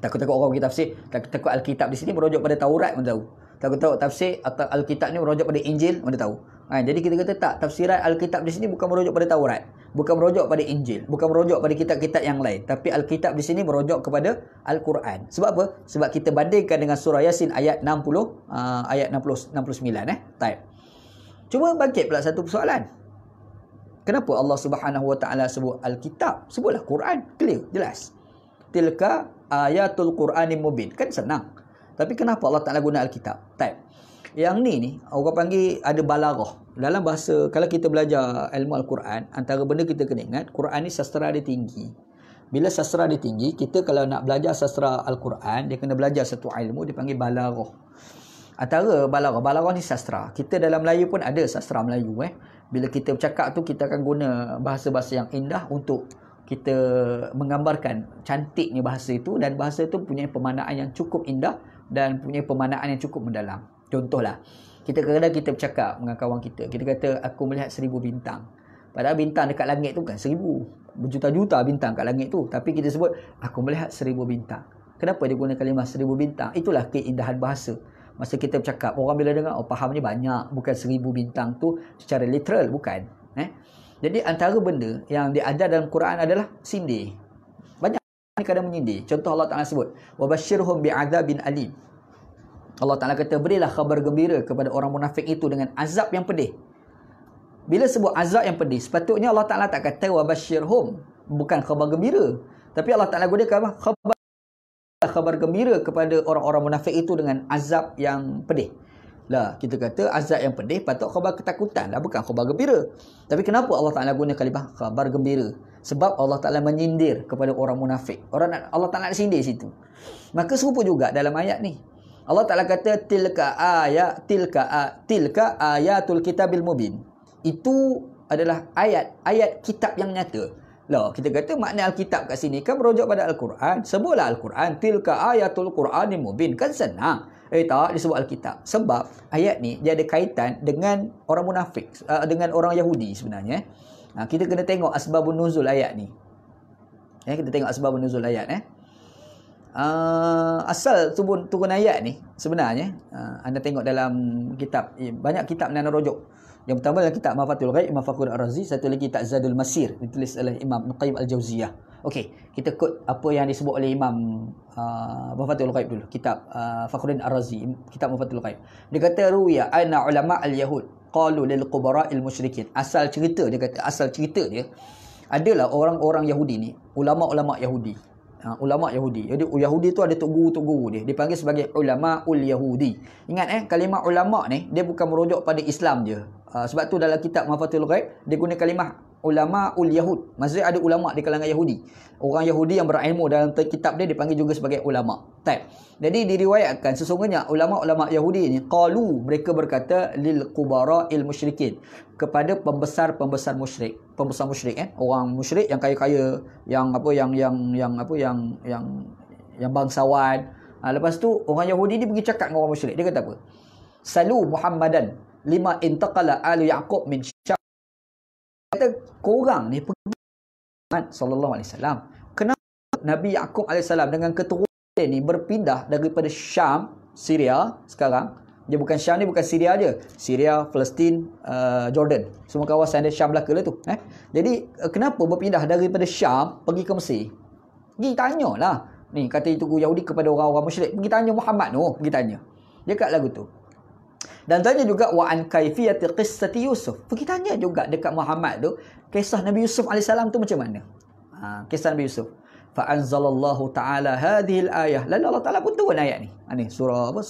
Speaker 1: Takut-takut orang kita tafsir, takut Alkitab di sini merujuk pada Taurat, mana tahu. Takut-takut tafsir atau Alkitab ni merujuk pada Injil, mana tahu. Jadi kita kata tak, tafsiran Alkitab di sini bukan merujuk pada Taurat, bukan merujuk pada Injil, bukan merujuk pada kitab-kitab yang lain, tapi Alkitab di sini merujuk kepada Al-Quran. Sebab apa? Sebab kita bandingkan dengan surah Yasin ayat 60, ayat 69. Baik. Cuma bangkit pula satu persoalan. Kenapa Allah Subhanahu Wa Ta'ala sebut Alkitab? Sebutlah Quran. Clear, jelas. Tilka ayatul Qur'anil mubin. Kan senang. Tapi kenapa Allah Ta'ala guna Alkitab? Baik. Yang ni orang panggil ada balaghah. Dalam bahasa, kalau kita belajar ilmu Al-Quran, antara benda kita kena ingat, Quran ni sastra dia tinggi. Bila sastra dia tinggi, kita kalau nak belajar sastra Al-Quran, dia kena belajar satu ilmu, dia panggil balaghah. Antara balaghah ni sastra. Kita dalam Melayu pun ada sastra Melayu. Bila kita bercakap tu, kita akan guna bahasa-bahasa yang indah untuk kita menggambarkan cantiknya bahasa itu, dan bahasa itu punya pemaknaan yang cukup indah dan punya pemaknaan yang cukup mendalam. Contohlah, kita kadang-kadang kita bercakap dengan kawan kita, kita kata aku melihat 1000 bintang. Padahal bintang dekat langit tu bukan 1000, berjuta-juta bintang kat langit tu, tapi kita sebut aku melihat 1000 bintang. Kenapa dia guna kalimah 1000 bintang? Itulah keindahan bahasa. Masa kita bercakap, orang bila dengar, fahamnya banyak, bukan 1000 bintang tu secara literal, bukan. Jadi antara benda yang diajar dalam Quran adalah sindir. Banyak kadang menyindir. Contoh Allah Ta'ala sebut, wabashirhum bi'adzabin alim. Allah Ta'ala kata, berilah khabar gembira kepada orang munafik itu dengan azab yang pedih. Bila sebut azab yang pedih, sepatutnya Allah Ta'ala tak kata wabashirhum, bukan khabar gembira. Tapi Allah Ta'ala gunakan khabar gembira kepada orang-orang munafik itu dengan azab yang pedih. Lah, kita kata azab yang pedih patut khabar ketakutan lah, bukan khabar gembira. Tapi kenapa Allah Ta'ala guna kalimah khabar gembira? Sebab Allah Ta'ala menyindir kepada orang munafik. Allah Ta'ala nak sindir situ. Maka serupa juga dalam ayat ni. Allah Ta'ala kata tilka ayatul kitabil mubin. Itu adalah ayat kitab yang nyata. Lah, kita kata makna Alkitab kat sini kan merujuk pada Al-Quran. Sebutlah Al-Quran, tilka ayatul Qur'anil mubin. Kan senang. Tak, disebut Alkitab. Sebab ayat ni dia ada kaitan dengan orang munafik, dengan orang Yahudi sebenarnya. Kita kena tengok asbabun nuzul ayat ni. Kita tengok asbabun nuzul ayat. Asal turun ayat ni sebenarnya, anda tengok dalam kitab, banyak kitab yang rujuk. Yang pertama dalam kitab Mafathul Ghaib, Imam Fakhruddin Ar-Razi. Satu lagi tak Zadul Masir, ditulis oleh Imam Ibn Qayyim Al-Jauziyah. Okey, kita quote apa yang disebut oleh Imam Mafathul Ghaib dulu. Kitab Fakhruddin Ar-Razi, kitab Mafathul Ghaib. Dia kata ruya anna ulama al-yahud qalu lil qubara'il musyrikin. Asal cerita dia adalah orang-orang Yahudi ni, ulama-ulama Yahudi. ulama Yahudi. Jadi Yahudi tu ada tok guru dia. Dipanggil sebagai ulamaul Yahudi. Ingat kalimah ulama ni dia bukan merujuk pada Islam je. Sebab tu dalam kitab Mafatihul Ghaib dia guna kalimah ulamaul Yahud. Maksudnya ada ulama di kalangan Yahudi. Orang Yahudi yang berilmu dalam kitab dia dipanggil juga sebagai ulama. Jadi diriwayatkan sesungguhnya ulama-ulama Yahudi ni qalu, mereka berkata lil qubara'il musyrikin, kepada pembesar-pembesar musyrik. Pembesar musyrik orang musyrik yang kaya-kaya, yang bangsawan. Lepas tu orang Yahudi dia pergi cakap dengan orang musyrik. Dia kata apa? Salu Muhammadan lima intaqala alu Yaqub min Syam. Kata korang ni pergi Muhammad sallallahu alaihi wasallam. Kenapa Nabi Yaqub alaihi salam dengan keturunan ni berpindah daripada Syam, Syria sekarang. Dia bukan Syam ni bukan Syria je. Syria, Palestin, Jordan. Semua kawasan dia Syam belaka lah tu. Jadi kenapa berpindah daripada Syam pergi ke Mesir? Pergi tanyalah. Ni kata itu Yahudi kepada orang-orang musyrik. Pergi tanya Muhammad tu, pergi tanya. Dia kat lagu tu. Dan tanya juga wa an kaifiyati qissati Yusuf. Pergi tanya juga dekat Muhammad tu kisah Nabi Yusuf alaihissalam tu macam mana? Kisah Nabi Yusuf. Fa anzalallahu ta'ala hadhil ayah. Lalu Allah Taala pun turun ayat ni. Ni surah apa?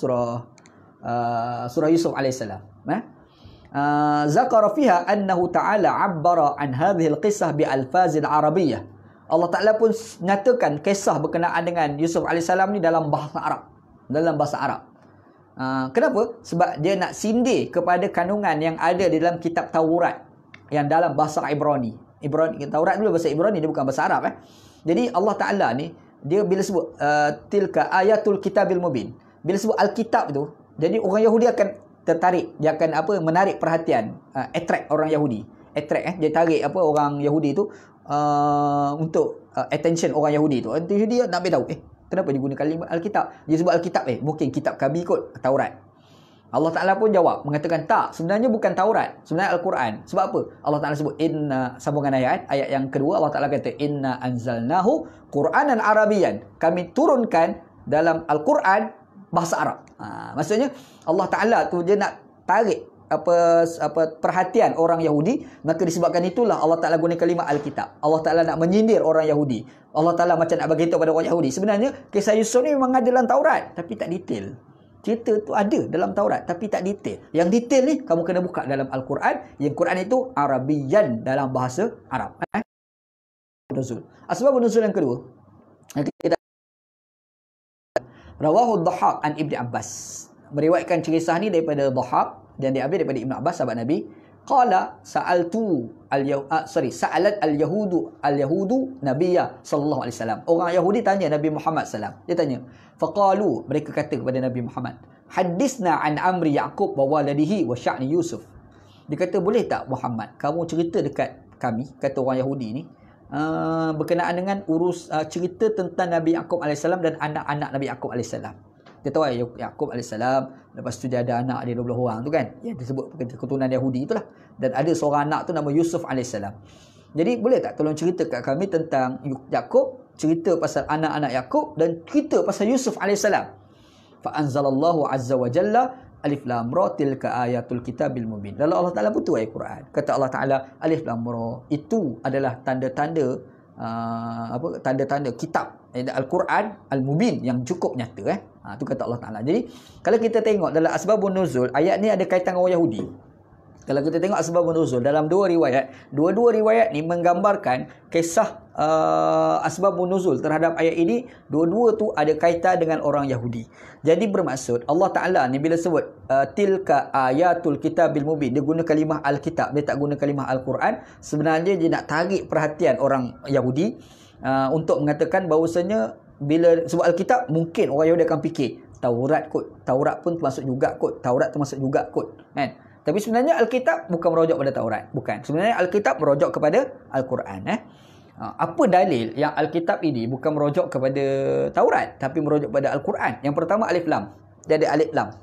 Speaker 1: Surah Yusuf alaihissalam. Zakara fiha annahu ta'ala 'abbara an hadhil qissah bi alfazil arabiyyah. Allah Taala pun nyatakan kisah berkenaan dengan Yusuf alaihissalam ni dalam bahasa Arab. Dalam bahasa Arab. Kenapa? Sebab dia nak sindir kepada kandungan yang ada di dalam kitab Taurat yang dalam bahasa Ibrani. Taurat dulu bahasa Ibrani, dia bukan bahasa Arab. Jadi Allah Ta'ala ni, dia bila sebut tilka ayatul kitabil mubin, bila sebut Alkitab tu, jadi orang Yahudi akan tertarik, dia akan menarik perhatian, attract orang Yahudi. Dia tarik orang Yahudi tu untuk attention orang Yahudi tu. Yahudi nak tahu, kenapa dia guna kalimah Alkitab? Dia sebut Alkitab, mungkin kitab kami kot, Taurat. Allah Ta'ala pun jawab, mengatakan tak, sebenarnya bukan Taurat, sebenarnya Al-Quran. Sebab apa? Allah Ta'ala sebut sambungan ayat yang kedua, Allah Ta'ala kata inna anzalnahu Qur'anan Arabiyan. Kami turunkan dalam Al-Quran bahasa Arab. Maksudnya Allah Ta'ala tu dia nak tarik perhatian orang Yahudi, maka disebabkan itulah Allah Ta'ala guna kalimah Alkitab. Allah Ta'ala nak menyindir orang Yahudi. Allah Ta'ala macam nak bagi tahu pada orang Yahudi, sebenarnya kisah Yusuf ni memang ada dalam Taurat, tapi tak detail. Cerita tu ada dalam Taurat tapi tak detail. Yang detail ni kamu kena buka dalam Al-Quran. Yang Quran itu Arabiyan, dalam bahasa Arab. Nuzul. Asbab nuzul yang kedua. Rawahu Dhahhak an Ibn Abbas. Meriwayatkan kisah ni daripada Dhahhak dan diambil daripada Ibn Abbas sahabat Nabi. Qala sa'alat al-yahudu nabiyya sallallahu alaihi wasallam. Orang Yahudi tanya Nabi Muhammad sallam. Dia tanya, faqalu, mereka kata kepada Nabi Muhammad, hadisna an amri Yaqub wa waladihi wa sya'ni Yusuf. Dia kata, boleh tak Muhammad kamu cerita dekat kami, kata orang Yahudi ni, berkenaan dengan cerita tentang Nabi Yaqub alaihissalam dan anak-anak Nabi Yaqub alaihissalam. Dia tahu Yaqub alaihissalam, lepas tu dia ada anak dia 12 orang tu kan, yang disebut keturunan Yahudi itulah, dan ada seorang anak tu nama Yusuf alaihissalam. Jadi boleh tak tolong cerita kat kami tentang Yaqub, cerita pasal anak-anak Yaqub dan cerita pasal Yusuf alaihissalam. Fa anzalallahu azza wa jalla alif lam ra tilka ayatul kitabil mubin. Lalu Allah Taala putus ayat Quran. Kata Allah Taala alif lam ra itu adalah tanda-tanda tanda-tanda kitab Al-Quran Al-Mubin yang cukup nyata. Itu kata Allah Ta'ala. Jadi kalau kita tengok dalam asbabun nuzul, ayat ni ada kaitan dengan orang Yahudi. Kalau kita tengok asbabun nuzul dalam dua riwayat ni menggambarkan kisah asbabun nuzul terhadap ayat ini. Dua-dua tu ada kaitan dengan orang Yahudi. Jadi bermaksud Allah Ta'ala ni bila sebut tilka ayatul kitabil mubin, dia guna kalimah Al-Kitab, dia tak guna kalimah Al-Quran. Sebenarnya dia nak tarik perhatian orang Yahudi untuk mengatakan bahawasanya bila sebut Alkitab, mungkin orang Yahudi akan fikir Taurat kot, Taurat pun termasuk juga kot, Taurat termasuk juga kot, kan? Tapi sebenarnya Alkitab bukan merujuk pada Taurat, bukan. Sebenarnya Alkitab merujuk kepada Al-Quran. Apa dalil yang Alkitab ini bukan merujuk kepada Taurat tapi merujuk pada Al-Quran? Yang pertama alif lam. Dia ada alif lam.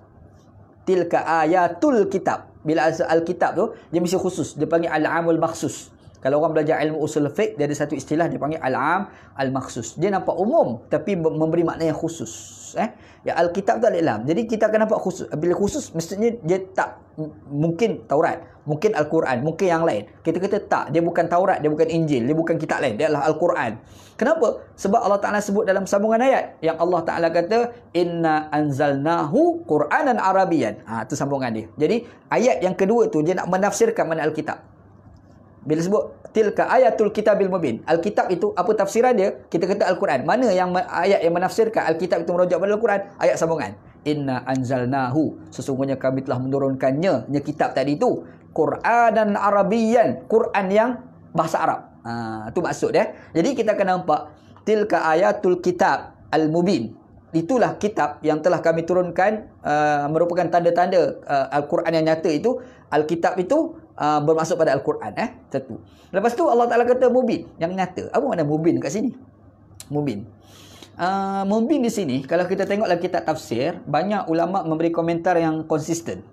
Speaker 1: Tilka ayatul kitab. Bila Alkitab tu dia mesti khusus, dia panggil al-amul makhsus. Kalau orang belajar ilmu usul fiqh, dia ada satu istilah dia panggil al-am al-makhsus. Dia nampak umum tapi memberi makna yang khusus. Ya, Alkitab tu al-Ilam. Jadi kita akan nampak khusus. Bila khusus, mestinya dia tak mungkin Taurat, mungkin Al-Quran, mungkin yang lain. Kita kata tak, dia bukan Taurat, dia bukan Injil, dia bukan kitab lain, dia adalah Al-Quran. Kenapa? Sebab Allah Ta'ala sebut dalam sambungan ayat yang Allah Ta'ala kata inna anzalnahu Qur'anan Arabian. Itu sambungan dia. Jadi ayat yang kedua tu dia nak menafsirkan mana Alkitab. Bila sebut tilka ayatul kitabil mubin, Alkitab itu apa tafsiran dia? Kita kata Al-Quran. Mana yang ayat yang menafsirkan Alkitab itu merujuk pada Al-Quran? Ayat sambungan. Inna anzalnahu, sesungguhnya kami telah menurunkannya, kitab tadi itu, Qur'anan Arabian, Quran yang bahasa Arab. Itu maksud dia. Jadi kita akan nampak tilka ayatul kitab al-mubin. Itulah kitab yang telah kami turunkan, merupakan tanda-tanda Al-Quran yang nyata itu. Alkitab itu bermaksud pada Al-Quran. Satu. Lepas tu Allah Ta'ala kata mubin, yang nyata. Apa makna mubin kat sini? Mubin. Mubin di sini, kalau kita tengok dalam kitab tafsir, banyak ulama memberi komentar yang konsisten.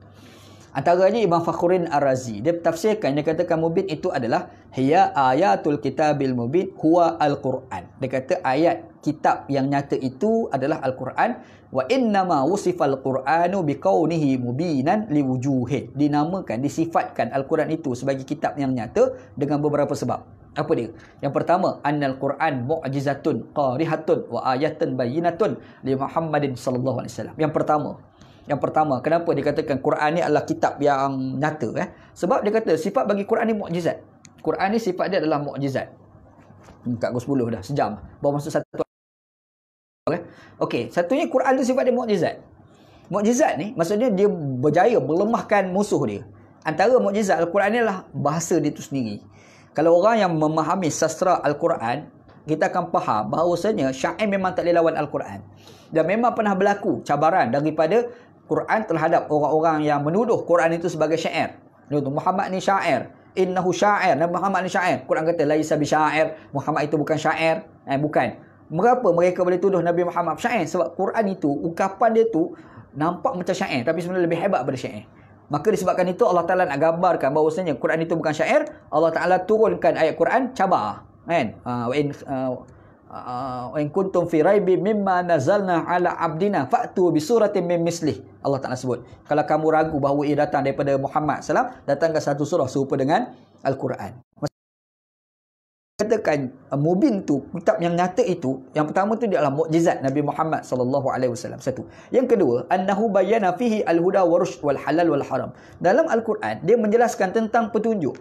Speaker 1: Antaranya Imam Fakhruddin Ar-Razi, dia tafsirkan, dia katakan mubin itu adalah hiya ayatul kitabil mubin huwa al-Quran. Dia kata ayat kitab yang nyata itu adalah Al-Quran. Wa innama wusifal Qur'anu biqaunihi mubinan liwujuhin. Dinamakan, disifatkan Al-Quran itu sebagai kitab yang nyata dengan beberapa sebab. Apa dia? Yang pertama, annal Quran mu'jizatun qarihatun wa ayatun bayyinatun li Muhammadin sallallahu alaihi wasallam. Yang pertama, kenapa dikatakan Quran ni adalah kitab yang nyata? Sebab dia kata sifat bagi Quran ni mukjizat. Quran ni sifat dia adalah mukjizat. Kat pukul 10 dah, sejam. Baru masuk satu. Okey, satunya Quran tu sifat dia mukjizat. Mukjizat ni maksudnya dia berjaya melemahkan musuh dia. Antara mukjizat Al-Quran ni adalah bahasa dia tu sendiri. Kalau orang yang memahami sastra Al-Quran, kita akan faham bahawasanya syair memang tak boleh lawan Al-Quran. Dan memang pernah berlaku cabaran daripada Quran terhadap orang-orang yang menuduh Quran itu sebagai syair. Muhammad ni syair. Innahu syair. Nabi Muhammad ni syair. Quran kata laisa bi syair. Muhammad itu bukan syair. Bukan. Mengapa mereka boleh tuduh Nabi Muhammad syair? Sebab Quran itu, ucapan dia tu nampak macam syair, tapi sebenarnya lebih hebat daripada syair. Maka disebabkan itu Allah Ta'ala nak gambarkan bahawasanya Quran itu bukan syair. Allah Ta'ala turunkan ayat Quran cabar. Wa in kuntum fi raibin mimma nazalna ala abdina fa'tu bi suratin min mislih. Allah Ta'ala sebut, kalau kamu ragu bahawa ia datang daripada Muhammad SAW, datangkan satu surah serupa dengan Al-Quran. Katakan mubin tu, kitab yang nyata itu, yang pertama tu dia adalah mukjizat Nabi Muhammad sallallahu alaihi wasallam. Satu. Yang kedua, annahu bayyana fihi al-huda wa rushd wal halal wal haram. Dalam Al-Quran dia menjelaskan tentang petunjuk.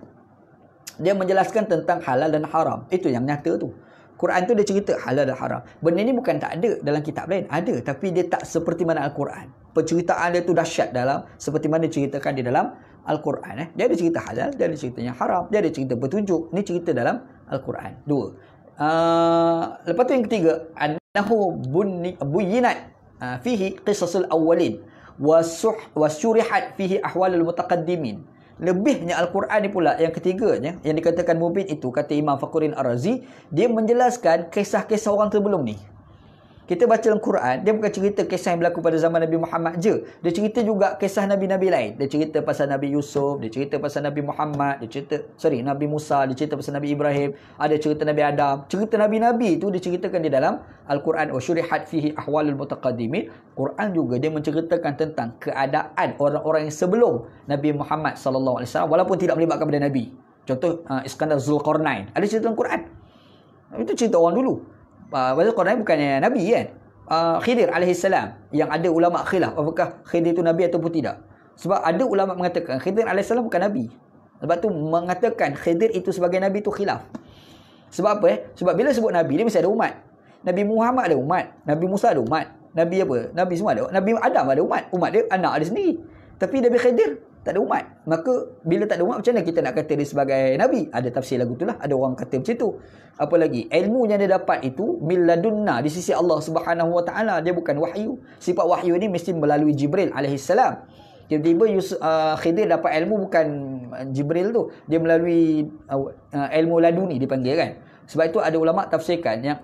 Speaker 1: Dia menjelaskan tentang halal dan haram. Itu yang nyata tu. Quran tu dia cerita halal dan haram. Benda ni bukan tak ada dalam kitab lain, ada, tapi dia tak seperti mana Al-Quran. Penceritaan dia tu dahsyat dalam seperti mana diceritakan di dalam Al-Quran. Dia ada cerita halal, dia ada cerita yang haram, dia ada cerita petunjuk. Ni cerita dalam Al-Quran. Dua. Lepas tu yang ketiga, annahu buyyinat fihi qisasul awwalin wa syurihat fihi ahwalul mutaqaddimin. Lebihnya Al-Quran ni pula, yang ketiganya, yang dikatakan mubin itu, kata Imam Fakhruddin Ar-Razi, dia menjelaskan kisah-kisah orang sebelum ni. Kita baca dalam Quran, dia bukan cerita kisah yang berlaku pada zaman Nabi Muhammad je. Dia cerita juga kisah Nabi-Nabi lain. Dia cerita pasal Nabi Yusuf, dia cerita pasal Nabi Muhammad, Nabi Musa, dia cerita pasal Nabi Ibrahim, ada cerita Nabi Adam. Cerita Nabi-Nabi itu diceritakan di dalam Al-Quran. Wa syurihat fihi ahwalul mutaqaddimin. Quran juga dia menceritakan tentang keadaan orang-orang yang sebelum Nabi Muhammad sallallahu alaihi wasallam, walaupun tidak melibatkan pada Nabi. Contoh Iskandar Zulkarnain. Ada cerita dalam Quran. Itu cerita orang dulu. Pasal Quran bukannya Nabi kan. Khidir alaihissalam, yang ada ulama khilaf apakah Khidir itu Nabi ataupun tidak. Sebab ada ulama mengatakan Khidir alaihissalam bukan Nabi. Sebab tu mengatakan Khidir itu sebagai Nabi itu khilaf. Sebab apa? Sebab bila sebut Nabi, dia mesti ada umat. Nabi Muhammad ada umat, Nabi Musa ada umat, Nabi apa? Nabi semua ada. Nabi Adam ada umat. Umat dia anak dia sendiri. Tapi Nabi Khidir tak ada umat. Maka bila tak ada umat, macam mana kita nak kata dia sebagai Nabi? Ada tafsir lagu itulah. Ada orang kata macam tu. Apa lagi? Ilmu yang dia dapat itu milladunna, di sisi Allah Subhanahu Wa Taala. Dia bukan wahyu. Sifat wahyu ni mesti melalui Jibril alaihissalam. Tiba-tiba Khidir dapat ilmu bukan Jibril tu. Dia melalui ilmu laduni dipanggil kan. Sebab itu ada ulama tafsirkan yang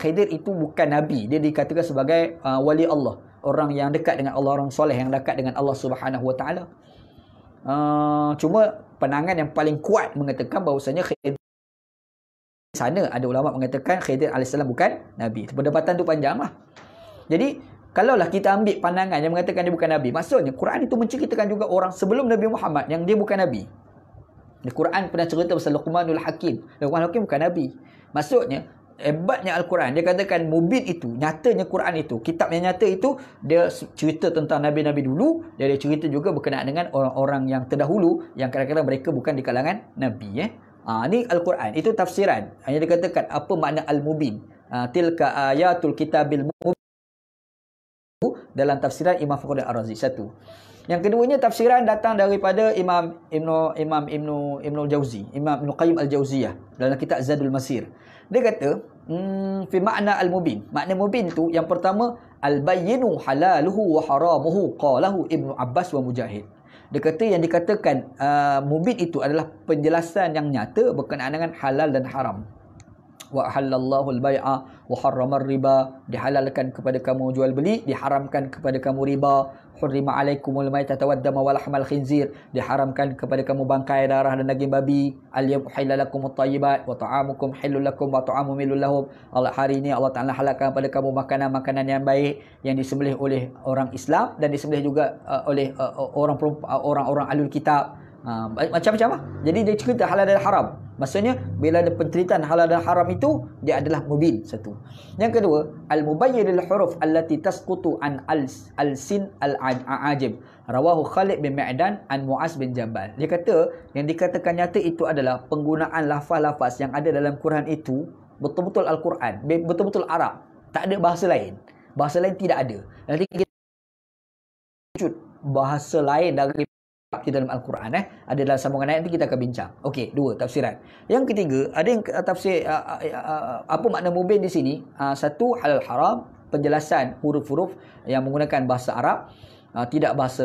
Speaker 1: Khidir itu bukan Nabi. Dia dikatakan sebagai wali Allah. Orang yang dekat dengan Allah, orang soleh yang dekat dengan Allah Subhanahu Wa Taala. Cuma penangan yang paling kuat mengatakan bahawasanya Khidir sana ada ulama mengatakan Khidir alaihissalam bukan Nabi. Perdebatan tu panjang lah. Jadi kalaulah kita ambil pandangan yang mengatakan dia bukan Nabi, maksudnya Quran itu menceritakan juga orang sebelum Nabi Muhammad yang dia bukan Nabi. Al-Quran pernah cerita pasal Luqmanul Hakim. Luqmanul Hakim bukan Nabi. Maksudnya hebatnya Al-Quran, dia katakan mubin itu, nyatanya Quran itu, kitab yang nyata itu, dia cerita tentang Nabi-Nabi dulu, dia cerita juga berkenaan dengan orang-orang yang terdahulu, yang kadang-kadang mereka bukan di kalangan Nabi. Ni Al-Quran, itu tafsiran. Yang dikatakan apa makna Al-Mubin. Tilka ayatul kitabil mubin dalam tafsiran Imam Fakhruddin Ar-Razi. Satu. Yang keduanya tafsiran datang daripada Imam Ibnu Jauzi, Imam Ibnu Qayyim Al-Jauziyah dalam kitab Zadul Masir. Dia kata, fi makna al-mubin. Makna mubin itu yang pertama al-bayyinu halaluhu wa haramuhu qalahu Ibnu Abbas wa Mujahid. Dia kata yang dikatakan mubin itu adalah penjelasan yang nyata berkenaan dengan halal dan haram. Wa halallahu al-bai'a wa harrama riba, dihalalkan kepada kamu jual beli, diharamkan kepada kamu riba. Hurrima alaikumul maitata waddama wa lahmal khinzir, diharamkan kepada kamu bangkai, darah dan daging babi. Al-yawma uhilla lakumut thayyibat wa ta'amukum halal lakum wa ta'amum halal lahum. Allah, hari ini Allah Taala halalkan kepada kamu makanan-makanan yang baik yang disembelih oleh orang Islam dan disembelih juga oleh orang-orang alul kitab. Macam-macam lah. Jadi dia cerita halal dan haram. Maksudnya bila ada penceritaan halal dan haram itu, dia adalah mubin. Satu. Yang kedua, al-mubayyinul huruf allati tasqutu an al-sin al-ajib. Rawahu Khalid bin Ma'dan an Mu'az bin Jabal. Dia kata yang dikatakan nyata itu adalah penggunaan lafaz-lafaz yang ada dalam Quran itu betul-betul Al-Quran, betul-betul Arab. Tak ada bahasa lain. Bahasa lain tidak ada. Nanti kita bahasa lain dari kita dalam Al-Quran ada dalam sambungan ayat, nanti kita akan bincang. Okey, dua tafsiran. Yang ketiga, ada yang tafsir apa makna mubin di sini? Satu, halal haram, penjelasan huruf-huruf yang menggunakan bahasa Arab, tidak bahasa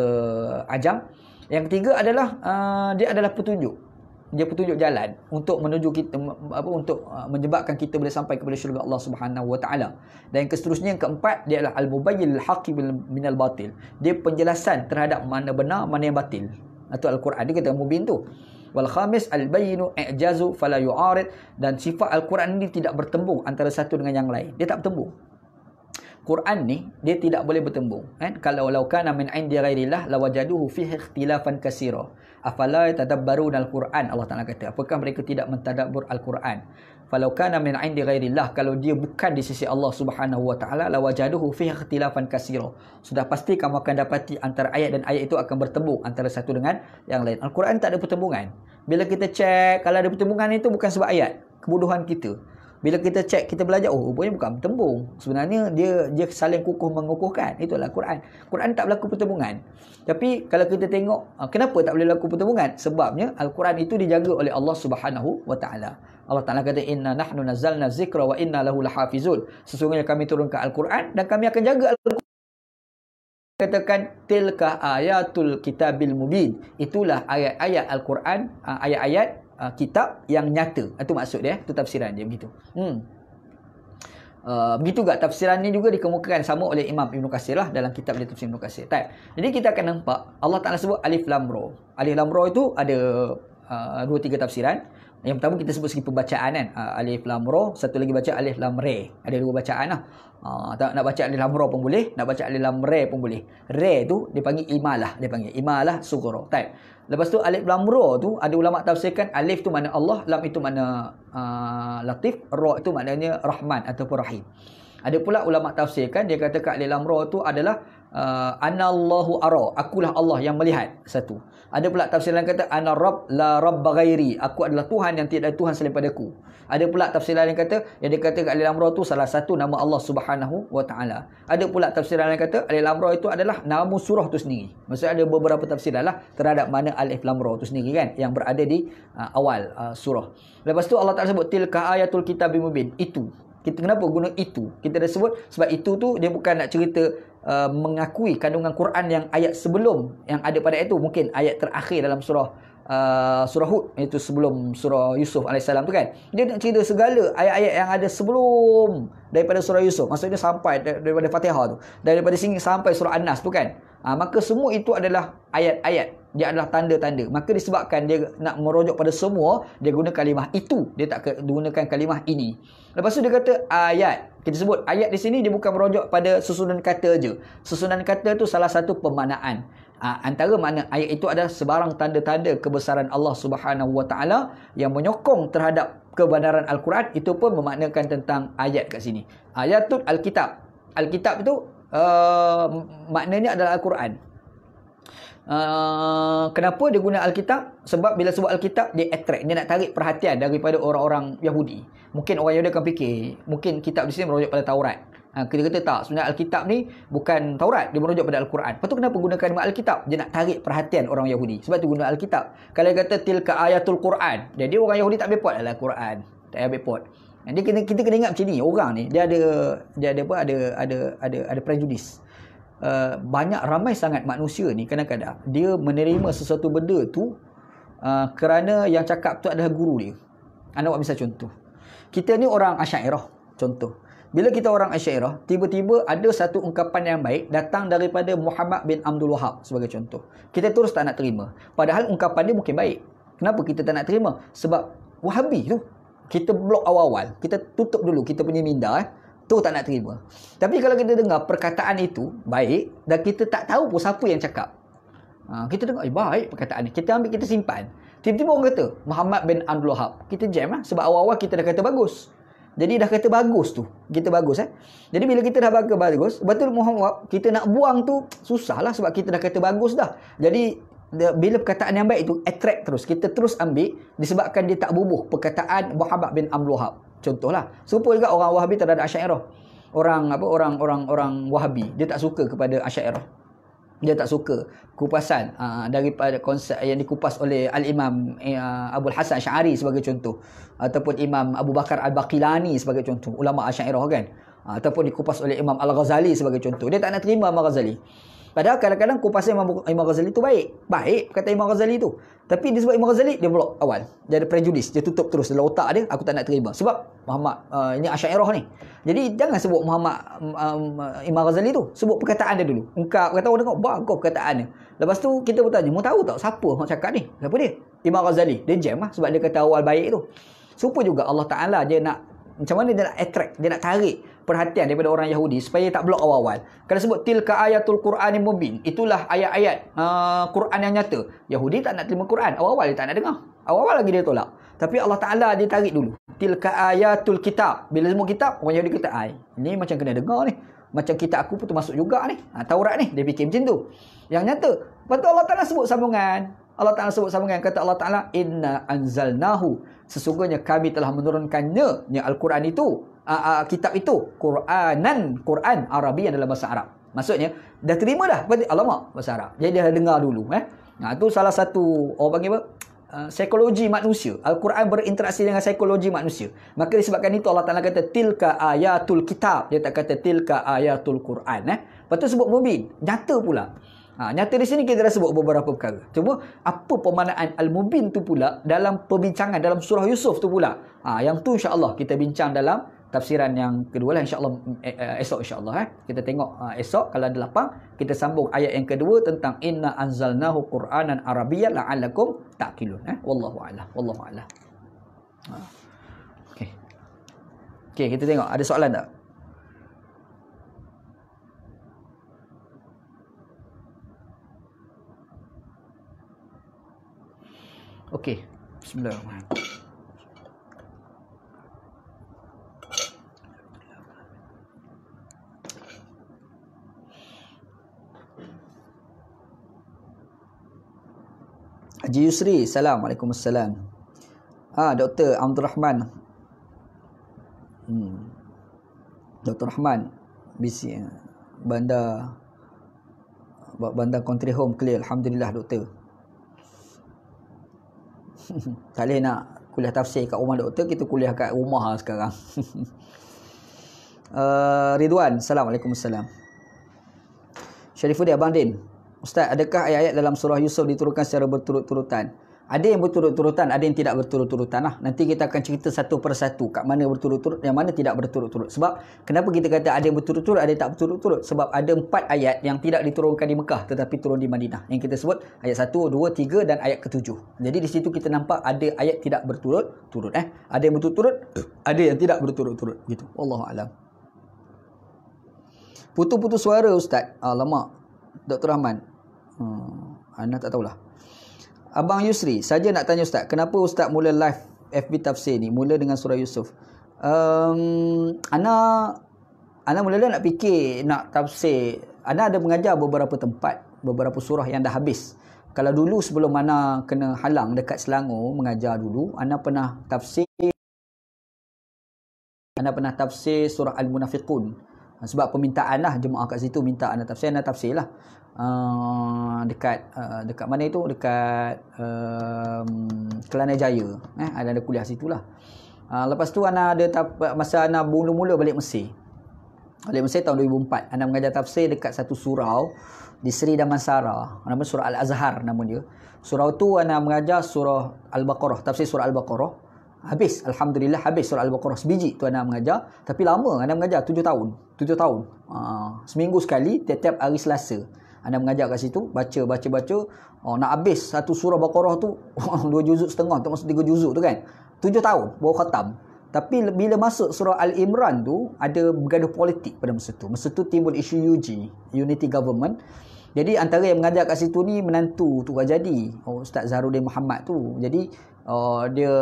Speaker 1: Ajam. Yang ketiga adalah dia adalah petunjuk. Dia petunjuk jalan untuk menuju kita, untuk menyebabkan kita boleh sampai kepada syurga Allah Subhanahu Wa Taala. Dan yang seterusnya, yang keempat, dia adalah al-mubayyin al-haqqi minal batil. Dia penjelasan terhadap mana benar, mana yang batil. Atau Al-Quran dia kata mubin tu. Wal khamis al-bayyinu i'jazu fala yu'arid, dan sifat Al-Quran ini tidak bertembung antara satu dengan yang lain. Dia tak bertembung. Quran ni dia tidak boleh bertembung, kan? Kalau kana min indi ghairillah lawajaduhu fihi ikhtilafan katsira. Afala yatadabbaruna al-Quran, Allah Taala kata, apakah mereka tidak mentadabbur Al-Quran? Falau kana min indi ghairillah, kalau dia bukan di sisi Allah Subhanahu wa taala, lawajaduhu fihi ikhtilafan katsira. Sudah pasti kamu akan dapati antara ayat dan ayat itu akan bertembung antara satu dengan yang lain. Al-Quran tak ada pertembungan. Bila kita cek, kalau ada pertembungan itu bukan sebab ayat, kebodohan kita. Bila kita cek, kita belajar, rupanya bukan bertembung. Sebenarnya dia saling kukuh mengukuhkan. Itulah Quran. Quran tak berlaku pertembungan. Tapi kalau kita tengok, kenapa tak boleh berlaku pertembungan? Sebabnya Al-Quran itu dijaga oleh Allah Subhanahu wa taala. Allah Taala kata, inna nahnu nazzalna zikra wa inna lahu lahafizun. Sesungguhnya kami turunkan Al-Quran dan kami akan jaga Al-Quran. Katakan tilka ayatul kitabil mubin. Itulah ayat-ayat Al-Quran, ayat-ayat kitab yang nyata. Itu maksud dia, itu tafsiran dia begitu. Begitu juga tafsiran ni juga dikemukakan sama oleh Imam Ibn Katsir lah dalam kitab dia Tafsir Ibn Katsir. Jadi kita akan nampak Allah Taala sebut alif lam ra. Alif lam ra itu ada 2-3 tafsiran. Yang pertama kita sebut segi pembacaan kan. Alif lam ra, satu lagi baca alif lam re. Ada 2 bacaan lah. Nak baca alif lam ra pun boleh, nak baca alif lam re pun boleh. Re tu dia panggil imalah, sughra. Baik. Lepas tu alif lam ra tu ada ulama tafsirkan alif tu makna Allah, lam itu makna latif, ra itu maknanya rahman ataupun rahim. Ada pula ulama tafsirkan dia katakan alif lam ra tu adalah anallahu ara, akulah Allah yang melihat. Satu. Ada pula tafsir lain kata ana rabb la rabba ghairi, aku adalah Tuhan yang tidak ada Tuhan selain padaku. Ada pula tafsir lain kata yang dikatakan alif lam ra tu salah satu nama Allah Subhanahu wa taala. Ada pula tafsir lain kata alif lam ra itu adalah nama surah tu sendiri. Maksudnya ada beberapa tafsiran lah terhadap mana alif lam ra tu sendiri kan, yang berada di awal surah. Lepas tu Allah Taala sebut tilka ayatul kitabil mubin. Itu. Kita kenapa guna itu? Kita dah sebut sebab itu tu dia bukan nak cerita mengakui kandungan Quran yang ayat sebelum yang ada pada ayat itu, mungkin ayat terakhir dalam surah Hud, iaitu sebelum surah Yusuf alaihissalam tu kan. Dia nak cerita segala ayat-ayat yang ada sebelum daripada surah Yusuf. Maksudnya sampai daripada Fatihah tu, daripada sini sampai surah An-Nas tu kan. Maka semua itu adalah ayat-ayat Dia adalah tanda-tanda. Maka disebabkan dia nak merujuk pada semua, dia guna kalimah itu. Dia tak gunakan kalimah ini. Lepas tu dia kata ayat. Kita sebut ayat di sini dia bukan merujuk pada susunan kata je. Susunan kata tu salah satu pemaknaan. Antara makna ayat itu adalah sebarang tanda-tanda kebesaran Allah Subhanahu Wa Taala yang menyokong terhadap kebenaran Al-Quran. Itu pun memaknakan tentang ayat kat sini. Ayatul Alkitab. Alkitab itu maknanya adalah Al-Quran. Kenapa dia guna Alkitab? Sebab bila sebut Alkitab, dia attract, dia nak tarik perhatian daripada orang-orang Yahudi. Mungkin orang Yahudi akan fikir, mungkin kitab di sini merujuk pada Taurat. Kita kata tak, sebenarnya Alkitab ni bukan Taurat, dia merujuk pada Al-Quran. Lepas tu kenapa gunakan nama Alkitab? Dia nak tarik perhatian orang Yahudi. Sebab tu guna Alkitab. Kalau dia kata tilka ayatul Quran, jadi orang Yahudi tak ambil pot adalah Quran. Tak ambil pot. Jadi kita kena ingat macam ni, orang ni dia ada prejudis. Ramai sangat manusia ni kadang-kadang dia menerima sesuatu benda tu kerana yang cakap tu adalah guru dia. Anda buat misal contoh. Kita ni orang Asy'ariyah contoh. Bila kita orang Asy'ariyah, tiba-tiba ada satu ungkapan yang baik datang daripada Muhammad bin Abdul Wahab sebagai contoh. Kita terus tak nak terima. Padahal ungkapan dia mungkin baik. Kenapa kita tak nak terima? Sebab Wahabi tu kita blok awal-awal. Kita tutup dulu kita punya minda tu tak nak terima. Tapi kalau kita dengar perkataan itu baik dan kita tak tahu pun siapa yang cakap. Kita dengar baik perkataan ni. Kita ambil, kita simpan. Tiba-tiba orang kata Muhammad bin Abdul Wahab. Kita jam lah. Sebab awal-awal kita dah kata bagus. Jadi dah kata bagus tu. Kita bagus Jadi bila kita dah bagus, betul Muhammad, kita nak buang tu susah lah sebab kita dah kata bagus dah. Jadi bila perkataan yang baik itu attract terus. Kita terus ambil disebabkan dia tak bubuh perkataan Muhammad bin Abdul Wahab. Contohlah, serupa juga orang Wahabi terhadap Asy'ariyah. Orang Wahabi, dia tak suka kepada Asy'ariyah. Dia tak suka kupasan daripada konsep yang dikupas oleh Al-Imam Abul Hasan Asy'ari sebagai contoh, ataupun Imam Abu Bakar Al-Baqilani sebagai contoh, ulama Asy'ariyah kan, ataupun dikupas oleh Imam Al-Ghazali sebagai contoh. Dia tak nak terima Imam Ghazali. Padahal kadang-kadang kupasan Imam Ghazali tu baik kata Imam Ghazali tu. Tapi disebab Imam Ghazali, dia blok awal. Dia ada prejudis, dia tutup terus dalam otak dia, aku tak nak terima. Sebab Muhammad ini Asy'ariyah ni. Jadi jangan sebut Muhammad Imam Ghazali tu, sebut perkataan dia dulu. Ungkap, kata orang tengok bagus perkataan dia. Lepas tu kita bertanya, mau tahu tak siapa orang cakap ni? Siapa dia? Imam Ghazali. Dia jam lah sebab dia kata awal baik tu. Serupa juga Allah Ta'ala, dia nak macam mana dia nak attract, dia nak tarik perhatian daripada orang Yahudi supaya tak blok awal-awal. Kalau sebut tilka ayatul Qur'anil mubin, itulah ayat-ayat Quran yang nyata. Yahudi tak nak terima Quran, awal-awal dia tak nak dengar. Awal-awal lagi dia tolak. Tapi Allah Ta'ala dia tarik dulu. Tilka ayatul kitab. Bila semua kitab, orang Yahudi kata, ini macam kena dengar ni. Macam kitab aku pun termasuk juga ni. Taurat ni. Dia fikir macam tu. Yang nyata. Lepas tu Allah Ta'ala sebut sambungan. Allah Ta'ala sebut sambungan. Kata Allah Ta'ala, inna anzalnahu. Sesungguhnya kami telah menurunkannya. Yang Al-Quran itu. Kitab itu. Quran Arabi yang dalam bahasa Arab. Maksudnya, dah terima dah. Alamak, bahasa Arab. Jadi dia dengar dulu. Itu salah satu, orang panggil apa? Psikologi manusia. Al-Quran berinteraksi dengan psikologi manusia. Maka disebabkan itu Allah Ta'ala kata tilka ayatul kitab. Dia tak kata tilka ayatul Quran. Lepas tu sebut mubin. Nyata pula. Nyata di sini kita dah sebut beberapa perkara. Cuma apa pemaknaan al-mubin tu pula dalam perbincangan dalam surah Yusuf tu pula. Yang tu insya-Allah kita bincang dalam tafsiran yang kedua lah insya-Allah, esok insya-Allah. Kita tengok esok kalau ada lapang kita sambung ayat yang kedua tentang inna anzalnahu Qur'anan Arabiyyan la'allakum ta'qilun. Wallahu a'lam. Okey, kita tengok ada soalan tak? Okey, bismillahirrahmanirrahim. Haji Yusri, Assalamualaikum. Dr. Abdul Rahman. Dr. Rahman BC Bandar Country Home clear, alhamdulillah doktor. Tak boleh nak kuliah tafsir kat rumah doktor, kita kuliah kat rumah sekarang. Ridwan, Assalamualaikum. Syarifuddin Abang Din, Ustaz, adakah ayat-ayat dalam surah Yusuf diturunkan secara berturut-turutan? Ada yang berturut-turutan, ada yang tidak berturut-turutan lah. Nanti kita akan cerita satu persatu kat mana berturut-turut, yang mana tidak berturut-turut. Sebab kenapa kita kata ada yang berturut-turut, ada yang tak berturut-turut? Sebab ada 4 ayat yang tidak diturunkan di Mekah tetapi turun di Madinah. Yang kita sebut ayat 1, 2, 3 dan ayat ke-7. Jadi di situ kita nampak ada ayat tidak berturut-turut. Ada yang berturut-turut, ada yang tidak berturut-turut. Gitu. Wallahu a'lam. Putus-putus suara Ustaz. Alamak. Dr. Rahman. Ana tak tahulah. Abang Yusri, saja nak tanya Ustaz, kenapa Ustaz mula live FB Tafsir ni? Mula dengan surah Yusuf. Ana mula-mula nak fikir, nak tafsir. Ana ada mengajar beberapa tempat, beberapa surah yang dah habis. Kalau dulu sebelum Ana kena halang dekat Selangor, mengajar dulu, Ana pernah tafsir surah Al-Munafiqun. Sebab permintaan lah jemaah kat situ minta Ana tafsir lah. Dekat mana itu, dekat Kelana Jaya, ada kuliah situlah. Lepas tu Ana ada masa Ana mula-mula balik Mesir tahun 2004, Ana mengajar tafsir dekat satu surau di Seri Damansara, nama surah Al-Azhar nama dia. Surau tu Ana mengajar surah Al-Baqarah, tafsir surah Al-Baqarah. Alhamdulillah habis surah Al-Baqarah sebiji tu Ana mengajar, tapi lama Ana mengajar 7 tahun. Seminggu sekali, tiap-tiap hari Selasa Ana mengajar kat situ, baca. Nak habis satu surah Baqarah tu 2 juzuk setengah, tak masuk 3 juzuk tu kan. 7 tahun baru khatam. Tapi bila masuk surah Al-Imran tu, ada bergaduh politik pada masa tu. Masa tu timbul isu UG, Unity Government. Jadi antara yang mengajar kat situ ni menantu tu jadi Ustaz Zahrudin Muhammad tu. Jadi dia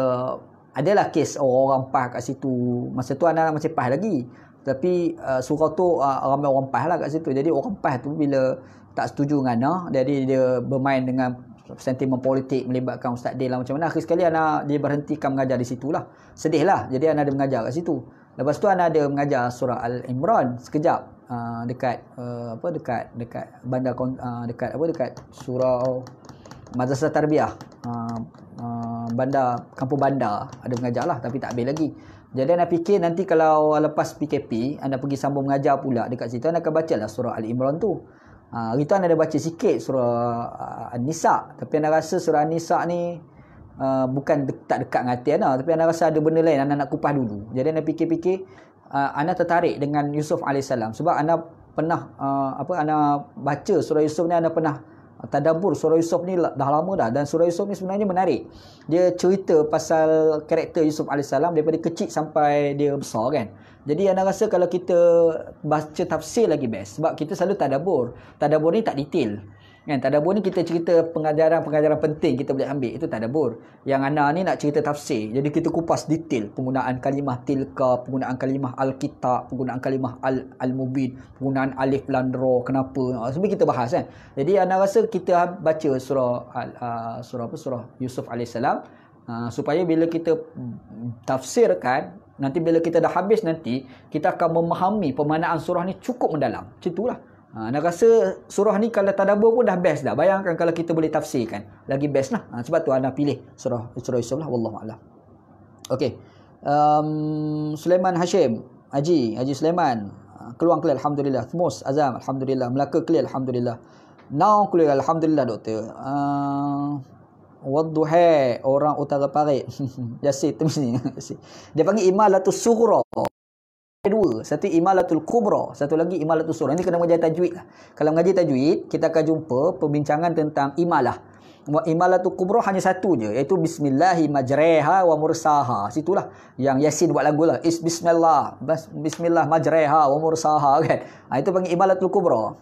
Speaker 1: adalah kes orang PAS kat situ. Masa tu Ana masih PAS lagi. Tapi surau tu ramai orang PAS lah kat situ. Jadi orang PAS tu bila tak setuju dengan Ana, jadi dia bermain dengan sentimen politik, melibatkan Ustaz Dil lah macam mana. Akhir sekali dia berhentikan mengajar di situ lah. Sedih lah. Jadi Ana ada mengajar kat situ. Lepas tu Ana ada mengajar surah Al-Imran sekejap dekat bandar dekat surau Madrasah Tarbiyah, bandar kampung bandar, ada mengajar lah tapi tak habis lagi. Jadi Ana fikir nanti kalau lepas PKP Ana pergi sambung mengajar pula dekat situ, Ana akan bacalah surah Al-Imran tu. Hari tu Ana ada baca sikit surah An-Nisa, tapi Ana rasa surah An-Nisa ni bukan tak dekat dengan hati Ana, tapi Ana rasa ada benda lain Ana nak kupas dulu. Jadi Ana fikir-fikir, Ana tertarik dengan Yusuf AS sebab Ana pernah Ana baca surah Yusuf ni, Ana pernah tadabbur surah Yusuf ni dah lama dah, dan surah Yusuf ni sebenarnya menarik. Dia cerita pasal karakter Yusuf AS daripada kecil sampai dia besar kan. Jadi Ana rasa kalau kita baca tafsir lagi best, sebab kita selalu tadabbur. Tadabbur ni tak detail kan. Tadabbur ni kita cerita pengajaran penting kita boleh ambil, itu tadabbur. Yang Ana ni nak cerita tafsir, jadi kita kupas detail penggunaan kalimah tilka, penggunaan kalimah al-kitab, penggunaan kalimah al-mubin, penggunaan alif lam ra, kenapa, sebab kita bahas kan. Jadi Ana rasa kita baca surah Yusuf alaihissalam, supaya bila kita tafsirkan, nanti bila kita dah habis nanti, kita akan memahami pemaknaan surah ni cukup mendalam. Macam itulah. Nak rasa surah ni kalau tadabbur pun dah best dah. Bayangkan kalau kita boleh tafsirkan, lagi best lah. Sebab tu Ana pilih surah Yusuf lah. Wallahu a'lam. Okey. Sulaiman Hashim, Haji Sulaiman, Keluang clear alhamdulillah. Tmus Azam alhamdulillah. Melaka clear alhamdulillah. Now clear alhamdulillah doktor. Wadduha orang utara parit. Jasir tu mesti. Dia panggil imalatus sughra. Dua, satu imalatul kubra, satu lagi imalatul surah. Ini kena mengajar tajwid lah. Kalau mengajar tajwid, kita akan jumpa perbincangan tentang imalah. Imalatul kubra hanya satu je, iaitu bismillahi majreha wa mursaha. Situlah yang Yasin buat lagu lah. Bismillah majreha wa mursaha kan. Itu panggil imalatul kubra.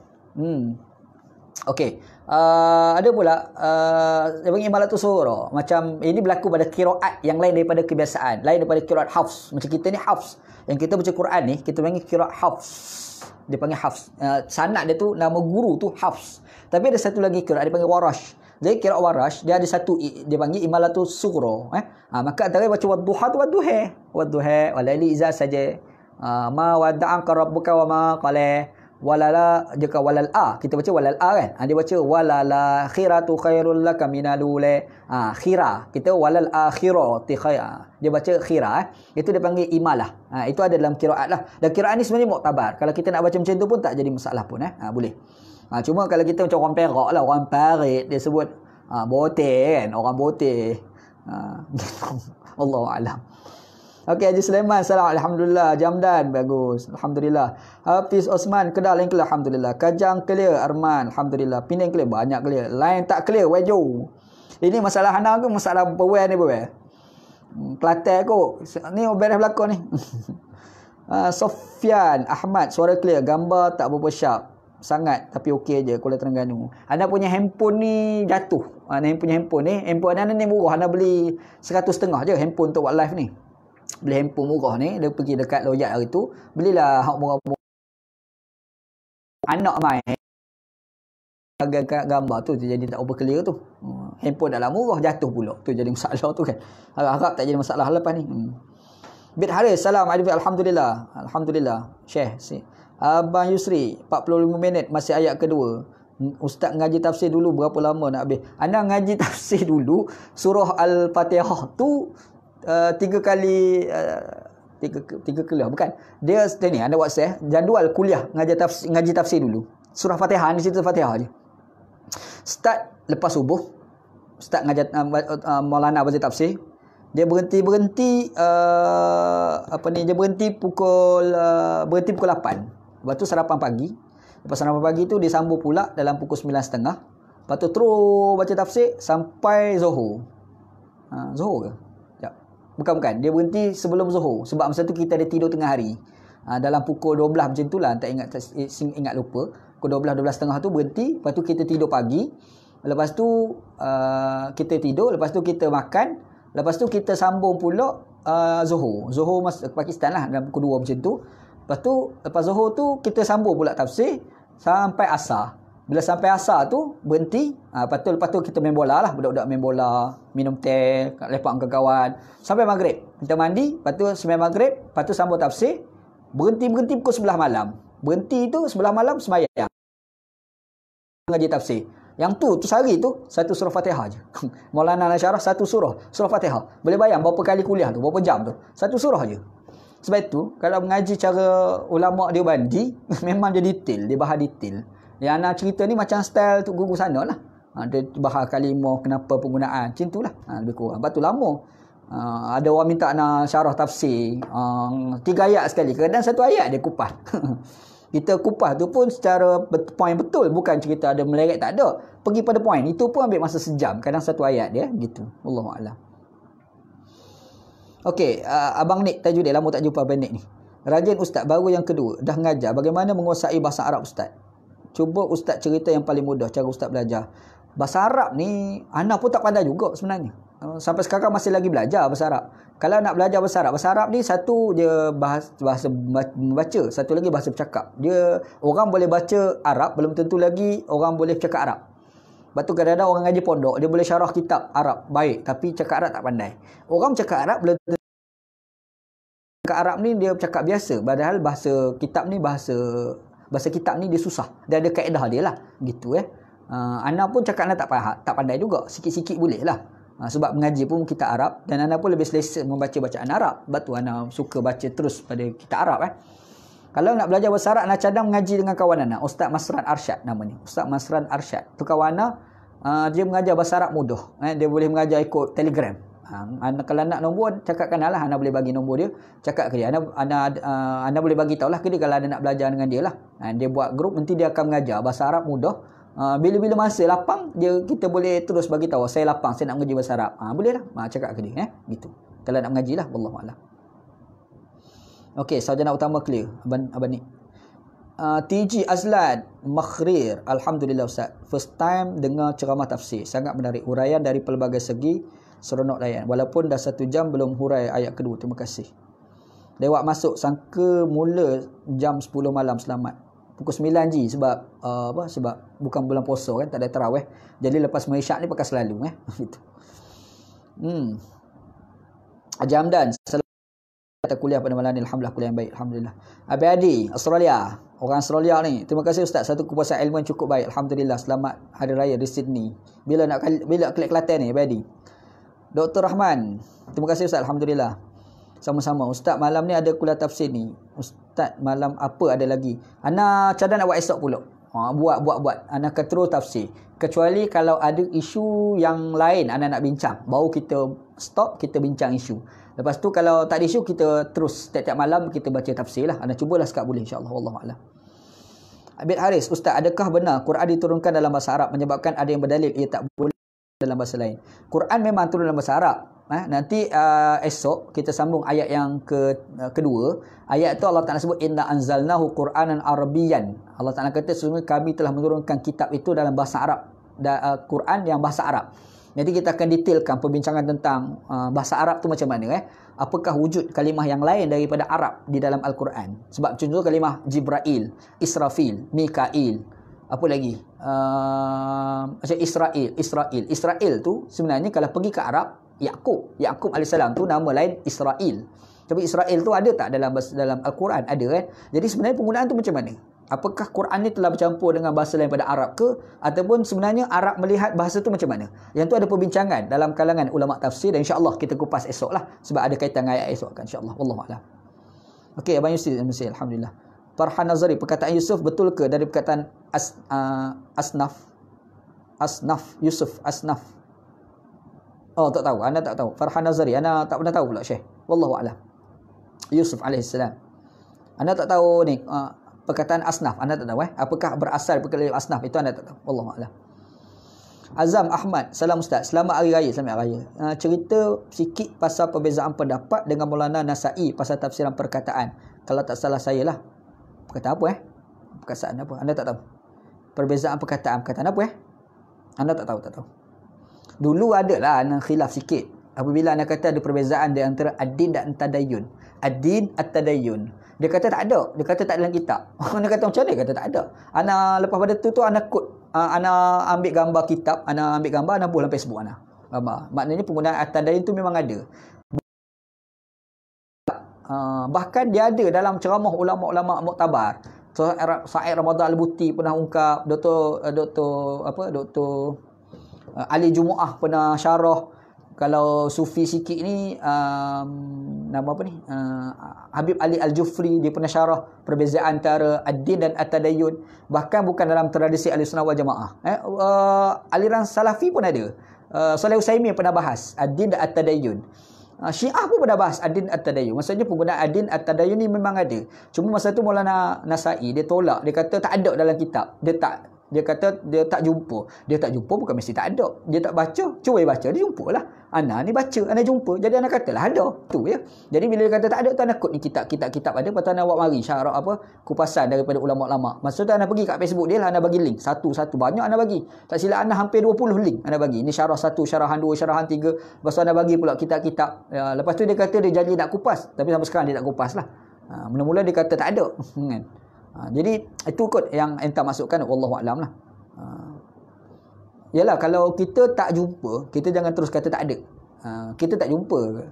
Speaker 1: Okey. Ada pula dia panggil imalatul surah. Macam ini berlaku pada qiraat yang lain daripada kebiasaan, lain daripada qiraat hafs. Macam kita ni hafs, yang kita baca Quran ni kita panggil qiraat hafs. Dia panggil hafs. Sanad dia tu, nama guru tu hafs. Tapi ada satu lagi qiraat dia panggil warash. Jadi qiraat warash dia ada satu, dia panggil imalatul surah. Maka antara baca wadduha tu wadduha walaili iza saja. Ma wada'aka rabbuka wa ma qala. Walala, jika walal a, kita baca walal a kan. Dia baca walala khiratu khairul laka minalule. Khira, kita walal akhirati khair. Dia baca khira. Itu dia panggil imalah. Itu ada dalam qiraat lah. Dan qiraat ni sebenarnya muktabar. Kalau kita nak baca macam tu pun tak jadi masalah pun boleh. Cuma kalau kita macam orang perak lah, orang parit, dia sebut
Speaker 2: Botek kan, orang botek. Allahu a'lam. Okey, Haji Sulaiman, salam, alhamdulillah. Jamdan, bagus, alhamdulillah. Hafiz Osman, Kedah lain clear, alhamdulillah. Kajang clear, Arman, alhamdulillah. Penang clear, banyak clear. Lain tak clear, Wejo. Ini masalah hana ke masalah pewel ni, pewel? Kelantan kot. Ni beres belakang ni. Sofian Ahmad, suara clear, gambar tak berapa sharp sangat tapi okey je Kuala Terengganu. Anda punya handphone ni jatuh. Anda punya handphone anda ni murah. Anda beli 100.5 je handphone untuk buat live ni. Beli handphone murah ni, dia pergi dekat Loyat hari tu, belilah hak murah-murah. Anak main gambar tu jadi tak over clear tu. Handphone dah lah murah, jatuh pula. Tu jadi masalah tu kan. Harap-harap tak jadi masalah lepas ni. Bid Haris, salam, alhamdulillah. Alhamdulillah. Syekh, Abang Yusri, 45 minit masih ayat kedua. Ustaz ngaji tafsir dulu berapa lama nak habis? Anda ngaji tafsir dulu surah Al-Fatihah tu 3 kali 3 kuliah bukan. Dia ni anda buat jadual kuliah ngaji tafsir dulu. Surah Fatihah ni cerita Fatihah je. Start lepas subuh. Start ngaji Maulana baca tafsir. Dia berhenti dia berhenti pukul 8. Lepas tu sarapan pagi. Lepas sarapan pagi tu dia sambung pula dalam pukul 9.30. Lepas tu terus baca tafsir sampai Zuhur. Zuhur ke? Sekejap. Bukan. Dia berhenti sebelum Zuhur. Sebab masa tu kita ada tidur tengah hari. Dalam pukul 12 macam tu lah. Tak ingat lupa. Pukul 12.30 tu berhenti. Lepas tu kita tidur pagi. Lepas tu kita tidur. Lepas tu kita makan. Lepas tu kita sambung pula Zuhur. Zuhur Pakistan lah. Dalam pukul 2 macam tu. Lepas tu, lepas Zuhur tu, kita sambung pula tafsir sampai Asar. Bila sampai Asar tu, berhenti. Lepas tu kita main bola lah. Budak-budak main bola, minum teh, lepak dengan kawan. Sampai Maghrib. Kita mandi, lepas tu sembahyang Maghrib, lepas tu sambung tafsir. Berhenti pukul 11 malam. Berhenti tu 11 malam sembahyang. Ngaji tafsir. Yang tu sehari tu, satu surah Fatihah je. Maulana Nasyarah, satu surah Fatihah. Boleh bayang berapa kali kuliah tu, berapa jam tu. Satu surah je. Sebab itu, kalau mengaji cara ulama' dia bandi, memang dia detail, dia bahas detail. Yang anak cerita ni macam style tu guru sana lah. Dia bahas kalimah, kenapa penggunaan, macam tu lah. Lebih kurang. Lepas tu lama. Ada orang minta nak syarah tafsir. 3 ayat sekali. Kadang 1 ayat dia kupas. Kita kupas tu pun secara poin betul. Bukan cerita ada meleret, tak ada. Pergi pada poin. Itu pun ambil masa sejam. Kadang 1 ayat dia. Gitu. Wallahualam. Okey, Abang Nik Tajuddin, lama tak jumpa Abang Nik ni. Rajin Ustaz, baru yang kedua. Dah mengajar. Bagaimana menguasai bahasa Arab Ustaz? Cuba Ustaz cerita yang paling mudah cara Ustaz belajar. Bahasa Arab ni, Ana pun tak pandai juga sebenarnya. Sampai sekarang masih lagi belajar bahasa Arab. Kalau nak belajar bahasa Arab ni satu dia bahasa membaca, satu lagi bahasa bercakap. Dia orang boleh baca Arab, belum tentu lagi orang boleh cakap Arab. Lepas tu kadang-kadang orang ngaji pondok, dia boleh syarah kitab Arab baik, tapi cakap Arab tak pandai. Orang cakap Arab belum tentu cakap Arab ni dia cakap biasa, padahal bahasa kitab ni bahasa kitab ni dia susah. Dia ada kaedah dia lah, gitu Ana pun cakap Ana tak pandai juga, sikit-sikit boleh lah. Sebab mengaji pun kitab Arab dan Ana pun lebih selesa membaca bacaan Arab. Sebab tu Ana suka baca terus pada kitab Arab Kalau nak belajar bahasa Arab, nak cadang mengaji dengan kawan Ana, Ustaz Masran Arsyad namanya. Ustaz Masran Arsyad. Tu kawan Ana, dia mengajar bahasa Arab mudah. Dia boleh mengajar ikut Telegram. Kalau nak nombor, cakapkan lah. Ana boleh bagi nombor dia. Cakap ke dia. Ana boleh bagi tahu lah ke dia kalau ada nak belajar dengan dia lah. Dia buat grup, nanti dia akan mengajar bahasa Arab mudah. Bila-bila masa lapang, kita boleh terus bagi tahu. Saya lapang, saya nak mengaji bahasa Arab. Boleh lah. Cakap ke dia. Gitu. Kalau nak mengaji lah. Wallahualam. Okey, sarjana utama clear. Abang ni. TG Azlan Makhrir. Alhamdulillah Ustaz. First time dengar ceramah tafsir. Sangat menarik. Huraian dari pelbagai segi. Seronok layan. Walaupun dah 1 jam belum hurai ayat kedua. Terima kasih. Lewat masuk. Sangka mula jam 10 malam. Selamat. Pukul 9 je. Sebab sebab bukan bulan puasa kan. Tak ada tarawih. Jadi lepas Maisyak ni pakai selalu. Gitu. Jamdan. Kata kuliah pada malam ni, alhamdulillah kuliah yang baik, alhamdulillah. Abi Adi, Australia, orang Australia ni. Terima kasih Ustaz, satu kupasan ilmu yang cukup baik, alhamdulillah. Selamat hari raya di Sydney. Bila klik Kelantan ni Abi Adi. Dr. Rahman, terima kasih Ustaz, alhamdulillah. Sama-sama. Ustaz, malam ni ada kuliah tafsir ni. Ustaz, malam apa ada lagi? Ana cadang nak buat esok pula. Buat. Ana akan terus tafsir. Kecuali kalau ada isu yang lain ana nak bincang, baru kita stop, kita bincang isu. Lepas tu kalau tak ada isu, kita terus tiap-tiap malam kita baca tafsir lah. Ana cubalah sekat boleh insya-Allah. Wallahu a'lam. Abid Haris, Ustaz, adakah benar Quran diturunkan dalam bahasa Arab menyebabkan ada yang berdalil ia tak boleh dalam bahasa lain? Quran memang turun dalam bahasa Arab. Nanti esok kita sambung ayat yang kedua. Ayat itu Allah Ta'ala sebut inna anzalnahu Qur'anan Arabiyyan. Allah Ta'ala kata sesungguhnya kami telah menurunkan kitab itu dalam bahasa Arab. Quran yang bahasa Arab. Jadi kita akan detailkan perbincangan tentang bahasa Arab tu macam mana. Apakah wujud kalimah yang lain daripada Arab di dalam Al-Quran. Sebab contoh kalimah Jibril, Israfil, Mikail. Apa lagi? Macam Israel tu sebenarnya kalau pergi ke Arab, Yaqub alaihissalam tu nama lain Israel. Tapi Israel tu ada tak dalam Al-Quran? Ada kan? Jadi sebenarnya penggunaan tu macam mana? Apakah Quran ni telah bercampur dengan bahasa lain pada Arab ke? Ataupun sebenarnya Arab melihat bahasa tu macam mana? Yang tu ada perbincangan dalam kalangan ulama tafsir dan insya-Allah kita kupas esok lah. Sebab ada kaitan dengan ayat esok kan insya-Allah. Wallahu a'lam. Okey, Abang Yusuf, alhamdulillah. Farhan Nazari, perkataan Yusuf betul ke dari perkataan Yusuf Asnaf? Oh, tak tahu. Anda tak tahu. Farhan Nazari, anda tak pernah tahu pula, Syekh. Wallahu a'lam. Yusuf alaihissalam. Anda tak tahu ni perkataan asnaf, anda tak tahu apakah berasal perkataan asnaf itu, anda tak tahu. Wallahu a'lam. Azam Ahmad, salam Ustaz. Selamat Hari Raya. Selamat Hari Raya. Cerita sikit pasal perbezaan pendapat dengan Maulana Nasai pasal tafsiran perkataan. Kalau tak salah saya lah. Perkataan apa Perkataan apa? Anda tak tahu. Perbezaan perkataan apa Anda tak tahu. Dulu adalah anda khilaf sikit. Apabila anda kata ada perbezaan di antara ad-din dan tadayyun. Ad-din at-tadayyun. Dia kata tak ada. Dia kata tak dalam kitab. Anda kata macam mana? Dia kata tak ada. Ana lepas pada tu ana kod. Ana ambil gambar kitab. Ana ambil gambar. Ana buat dalam Facebook ana. Gambar. Maknanya penggunaan at-tadayyun tu memang ada. Bahkan dia ada dalam ceramah ulama-ulama muktabar. Sa'id Ramadan Al-Buti pernah ungkap. Dr. Ali Jumu'ah pernah syarah. Kalau sufi sikit ni nama apa ni? Habib Ali Al-Jufri dia pernah syarah perbezaan antara ad-din dan at-tadayyun. Bahkan bukan dalam tradisi Ahlussunnah wal Jamaah. Aliran Salafi pun ada. Saleh Utsaimin pernah bahas ad-din dan at-tadayyun. Syiah pun pernah bahas ad-din at-tadayyun. Maksudnya penggunaan ad-din at-tadayyun ni memang ada. Cuma masa tu Maulana Nasai dia tolak, dia kata tak ada dalam kitab. Dia kata dia tak jumpa. Dia tak jumpa bukan mesti tak ada. Dia tak baca, cuba baca, dia jumpalah. Ana ni baca, ana jumpa. Jadi ana katalah ada. Tu ya. Jadi bila dia kata tak ada tu ana kod ni kitab ada. Lepas tu ana buat mari syarah kupasan daripada ulama-ulama. Masa tu ana pergi kat Facebook dia lah, ana bagi link. Satu-satu banyak ana bagi. Tak silap ana hampir 20 link ana bagi. Ni syarah 1, syarahan 2, syarahan 3. Lepas tu ana bagi pula kitab-kitab. Lepas tu dia kata dia janji nak kupas. Tapi sampai sekarang dia tak kupas lah. Mula-mula dia kata tak ada. Kan? Jadi itu kot yang entah masukkan. Wallahu a'lam lah. Yalah, kalau kita tak jumpa, kita jangan terus kata tak ada. Kita tak jumpa,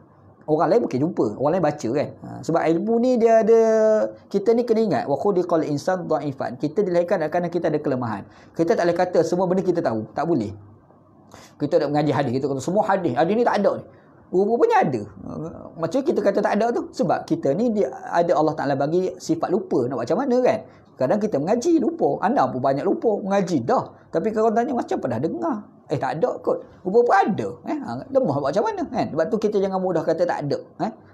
Speaker 2: orang lain mungkin jumpa, orang lain baca kan. Sebab ilmu ni dia ada, kita ni kena ingat wa khuliqal insan dhaifan. Kita dilahirkan kerana kita ada kelemahan. Kita tak boleh kata semua benda kita tahu, tak boleh. Kita nak mengaji hadis, kita kata semua hadis ni tak ada ni. Rupanya ada. Macam kita kata tak ada tu. Sebab kita ni ada Allah Ta'ala bagi sifat lupa. Nak buat macam mana kan? Kadang kita mengaji lupa. Anda pun banyak lupa. Mengaji dah. Tapi kalau tanya macam pernah dengar. Tak ada kot. Rupa pun ada. Lemah buat macam mana kan? Sebab tu kita jangan mudah kata tak ada.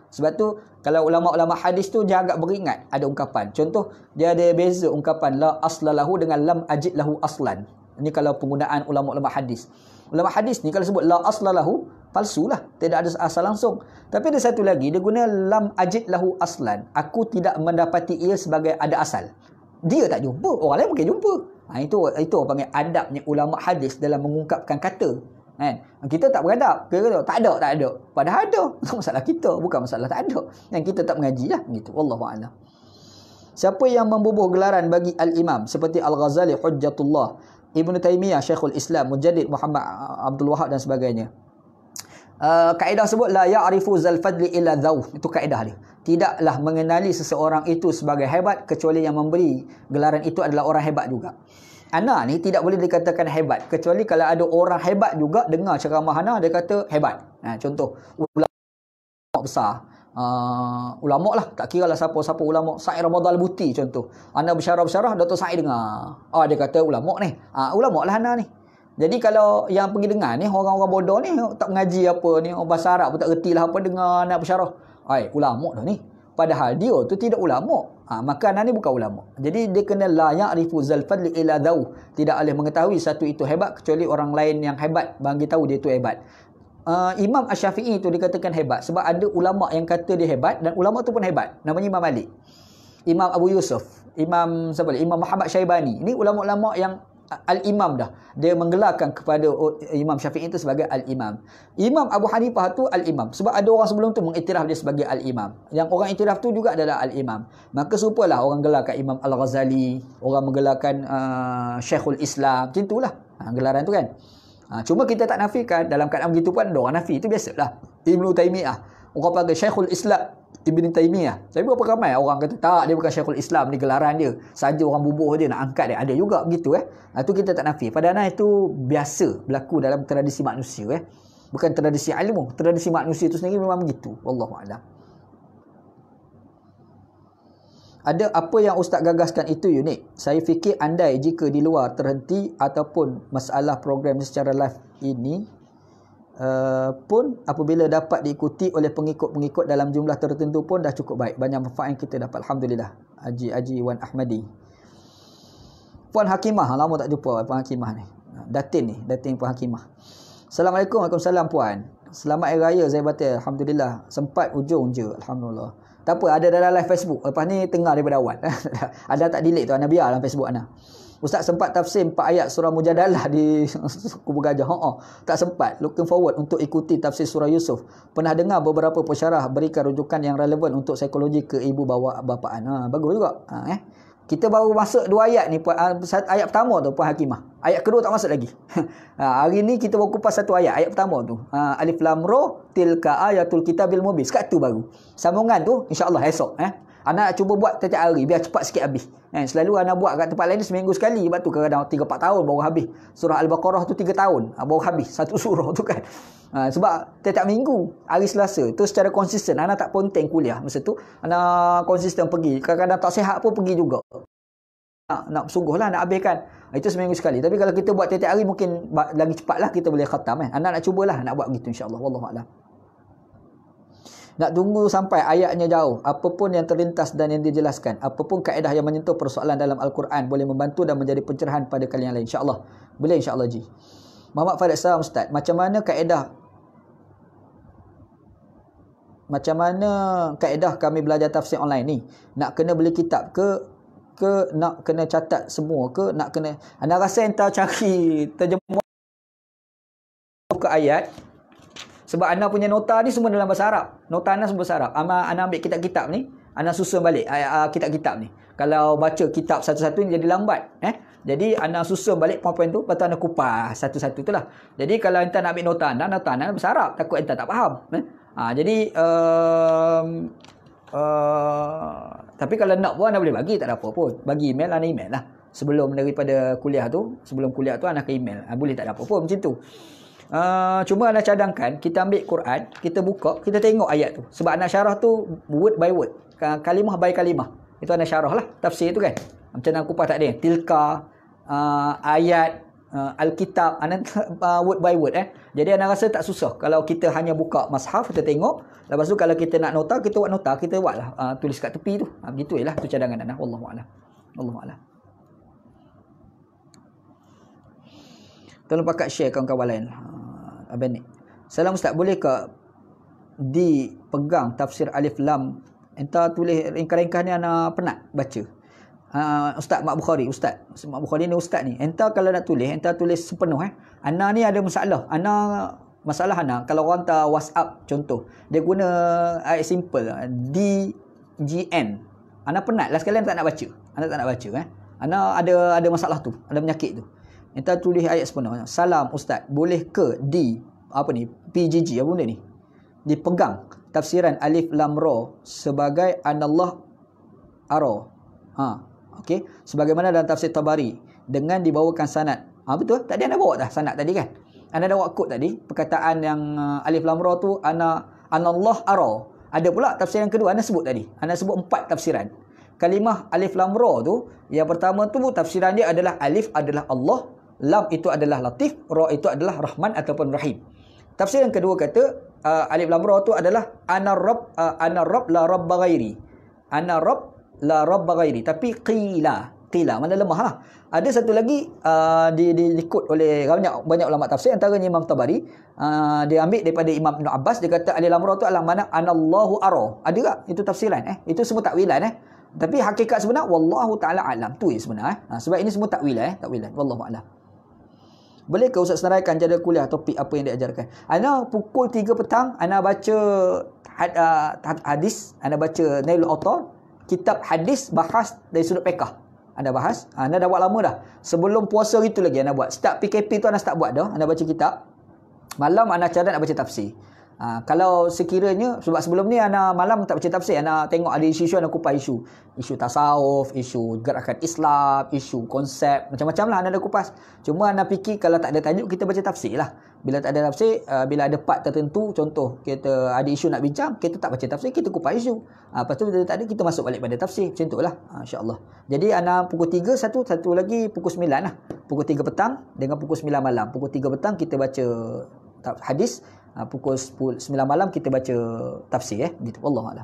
Speaker 2: Sebab tu kalau ulama-ulama hadis tu dia agak beringat. Ada ungkapan. Contoh dia ada beza ungkapan la aslalahu dengan lam ajid lahu aslan. Ini kalau penggunaan ulama-ulama hadis. Ulama hadis ni kalau sebut la aslalahu, palsu lah. Tidak ada asal langsung. Tapi ada satu lagi, dia guna lam ajid lahu aslan. Aku tidak mendapati ia sebagai ada asal. Dia tak jumpa, orang lain mungkin jumpa. Itu orang panggil adabnya ulama hadis dalam mengungkapkan kata. Kan? Kita tak beradab. Kita kata, tak ada. Padahal ada. Masalah kita, bukan masalah tak ada. Yang kita tak mengaji lah. Gitu. Wallahu'alam. Siapa yang membubuh gelaran bagi Al-Imam seperti Al-Ghazali, Hujjatullah, Ibn Taymiyah, Syekhul Islam, Mujaddid Muhammad Abdul Wahab dan sebagainya. Kaedah sebut la ya'rifu zal fadli illa dhau. Itu kaedah dia. Tidaklah mengenali seseorang itu sebagai hebat kecuali yang memberi gelaran itu adalah orang hebat juga. Ana ni tidak boleh dikatakan hebat kecuali kalau ada orang hebat juga dengar ceramah ana dia kata hebat. Contoh ulama besar ulama lah, tak kira lah siapa-siapa ulama. Sa'id Ramadan Al-Buti contoh, ana bersyarah-bersyarah, Dr. Sa'id dengar, dia kata ulama ni, ulama lah ana ni. Jadi kalau yang pergi dengar ni orang-orang bodoh ni, tak mengaji apa ni, orang bahasa Arab pun tak reti lah apa, dengar nak bersyarah, ulama dah ni, padahal dia tu tidak ulama. Maka anak ni bukan ulama. Jadi dia kena la ya'rifu zal fadli ila dau, tidak boleh mengetahui satu itu hebat kecuali orang lain yang hebat bagi tahu dia tu hebat. Imam Asy-Syafi'i itu dikatakan hebat sebab ada ulama yang kata dia hebat, dan ulama tu pun hebat, namanya Imam Malik, Imam Abu Yusuf, Imam siapa lagi, Imam Muhammad Syaibani. Ini ulama-ulama yang al-imam dah. Dia menggelarkan kepada Imam Syafi'i itu sebagai al-imam. Imam Abu Hanifah tu al-imam sebab ada orang sebelum tu mengiktiraf dia sebagai al-imam. Yang orang iktiraf tu juga adalah al-imam. Maka serupalah orang gelarkan Imam Al-Ghazali, orang menggelarkan Syekhul Islam, macam itulah gelaran tu kan. Cuma kita tak nafikan, dalam keadaan begitu pun ada orang nafi, itu biasalah. Ibnu Taimiyah, orang panggil Syekhul Islam Ibn Taimiyah. Tapi berapa ramai orang kata tak, dia bukan Syekhul Islam, ni gelaran dia saja, orang bubuh dia nak angkat dia. Ada juga begitu Itu kita tak nafi. Padahal itu biasa berlaku dalam tradisi manusia bukan tradisi ilmu. Tradisi manusia itu sendiri memang begitu. Wallahu a'lam. Ada apa yang ustaz gagaskan itu unik. Saya fikir andai jika di luar terhenti ataupun masalah program secara live ini pun apabila dapat diikuti oleh pengikut-pengikut dalam jumlah tertentu pun dah cukup baik. Banyak manfaat yang kita dapat. Alhamdulillah. Haji Wan Ahmadi. Puan Hakimah, lama tak jumpa Puan Hakimah ni. Datin Puan Hakimah. Assalamualaikum. Waalaikumsalam Puan. Selamat Hari Raya Zaibatil. Alhamdulillah. Sempat ujung je. Alhamdulillah. Tak apa, ada dalam live Facebook. Lepas ni tengah daripada awal. Ada tak delete tu, Ana biar dalam Facebook Ana. Ustaz sempat tafsir 4 ayat surah Mujadalah di Kubu Gajah. Tak sempat. Looking forward untuk ikuti tafsir surah Yusuf. Pernah dengar beberapa pensyarah berikan rujukan yang relevan untuk psikologi ke ibu bapaan. Bagus juga. Kita baru masuk 2 ayat ni. Ayat pertama tu Puan Hakimah. Ayat kedua tak masuk lagi. Hari ni kita baru kupas 1 ayat. Ayat pertama tu. Alif Lam Ra tilka ayatul kitabil mubin. Sekat tu baru. Sambungan tu insya-Allah esok. Anak cuba buat setiap hari biar cepat sikit habis. Selalu anak buat kat tempat lain ni seminggu sekali. Sebab tu kadang-kadang 3-4 tahun baru habis. Surah Al-Baqarah tu 3 tahun baru habis satu surah tu kan. Sebab tiap-tiap minggu hari Selasa tu secara konsisten anak tak ponteng kuliah. Masa tu anak konsisten pergi. Kadang-kadang tak sihat pun pergi juga. Nak sungguhlah nak habiskan. Itu seminggu sekali. Tapi kalau kita buat tiap-tiap hari mungkin lagi cepatlah kita boleh khatam Anak nak cubalah nak buat gitu insya-Allah. Wallahu a'lam. Nak tunggu sampai ayatnya jauh. Apapun yang terlintas dan yang dijelaskan. Apapun kaedah yang menyentuh persoalan dalam Al-Quran boleh membantu dan menjadi pencerahan pada kalian lain. InsyaAllah. Boleh insyaAllah Ji. Muhammad Farid Salam Ustaz. Macam mana kaedah kami belajar tafsir online ni? Nak kena beli kitab ke nak kena catat semua ke? Nak kena... Anda rasa entah cari terjemah ke ayat. Sebab Ana punya nota ni semua dalam bahasa Arab. Nota Ana semua bahasa Arab. Ana ambil kitab-kitab ni, Ana susun balik kitab-kitab ni. Kalau baca kitab satu-satu ni jadi lambat. Jadi Ana susun balik poin-poin tu, lepas tu Ana kupas satu-satu tu lah. Jadi kalau enta nak ambil nota Ana bahasa Arab. Takut enta tak faham. Jadi tapi kalau nak pun Ana boleh bagi, tak ada apa pun. Bagi email, Ana email lah. Sebelum kuliah tu Ana ke email. Boleh, tak ada apa pun macam tu. Cuma anak cadangkan kita ambil Quran, kita buka, kita tengok ayat tu. Sebab anak syarah tu word by word, kalimah by kalimah. Itu anak syarah lah tafsir tu kan. Macam nak kupas tak ada tilka, ayat, Alkitab, anak word by word Jadi anak rasa tak susah kalau kita hanya buka mushaf, kita tengok. Lepas tu kalau kita nak nota, kita buat nota, kita buatlah tulis kat tepi tu. Begitu jelah tu cadangan anak. Wallahu a'lam. Wallahu a'lam. Tolong pakat share kawan-kawan lain. Abang ni. Salam Ustaz, boleh ke dipegang tafsir Alif Lam? Entah tulis ringkas-ringkas ni anak penat baca. Ustaz Mak Bukhari, Ustaz Mak Bukhari ni ustaz ni. Entah kalau nak tulis, entah tulis sepenuh Ana ni ada masalah. Masalah kalau orang hantar WhatsApp contoh, dia guna ayat simple DGN. Ana penat lah sekalian tak nak baca. Ana tak nak baca Ana ada masalah tu, ada penyakit tu. Entah tulis ayat sepenuh. Salam Ustaz, boleh ke PGG apa benda ni? Dipegang tafsiran Alif Lam Ra sebagai Anallah Ara. Okey, sebagaimana dalam tafsir Tabari dengan dibawakan sanad. Betul? Tadi anda bawa dah sanad tadi kan? Anda dah bawa kod tadi, perkataan yang Alif Lam Ra tu Anallah Ara. Ada pula tafsir yang kedua, Ana sebut tadi. Ana sebut 4 tafsiran. Kalimah alif lam ra tu, yang pertama tu tafsiran dia adalah alif adalah Allah, lam itu adalah latif, ra itu adalah rahman ataupun rahim. Tafsir yang kedua kata alif lam ra tu adalah ana rabb la rabba ghairi. Ana rabb la rabba ghairi. Tapi qila mana lemah lah. Ada satu lagi dikut oleh banyak ulama tafsir, antaranya Imam Tabari. Dia ambil daripada Imam Ibn Abbas, dia kata alif lam ra tu adalah mana anallahu ara. Ada tak itu tafsiran? Itu semua takwilan. Tapi hakikat sebenar wallahu taala alam, tu sebenar. Sebab ini semua takwilan wallahu alam. Boleh ke Ustaz senaraikan jadual kuliah topik apa yang diajarkan? Ana pukul 3 petang ana baca hadis, ana baca Nailul Autar, kitab hadis bahas dari sudut fiqh. Anda bahas, anda dah buat lama dah. Sebelum puasa itu lagi anda buat. Start PKP tu anda start buat dah. Anda baca kitab. Malam anda cadang nak baca tafsir. Kalau sekiranya, sebab sebelum ni anda malam tak baca tafsir, anda tengok ada isu-isu, anda kupas isu. Isu tasawuf, isu gerakan Islam, isu konsep, macam-macam lah anda dah kupas. Cuma anda fikir kalau tak ada tajuk, kita baca tafsir lah. Bila tak ada tafsir, bila ada part tertentu, contoh kita ada isu nak bincang, kita tak baca tafsir, kita kupas isu. Lepas tu bila tak ada, kita masuk balik pada tafsir. Macam tu lah, insyaAllah. Jadi anda pukul 3, satu lagi pukul 9 lah. Pukul 3 petang dengan pukul 9 malam. Pukul 3 petang kita baca hadis, pukul 9 malam kita baca tafsir. Gitu. Wallahualam.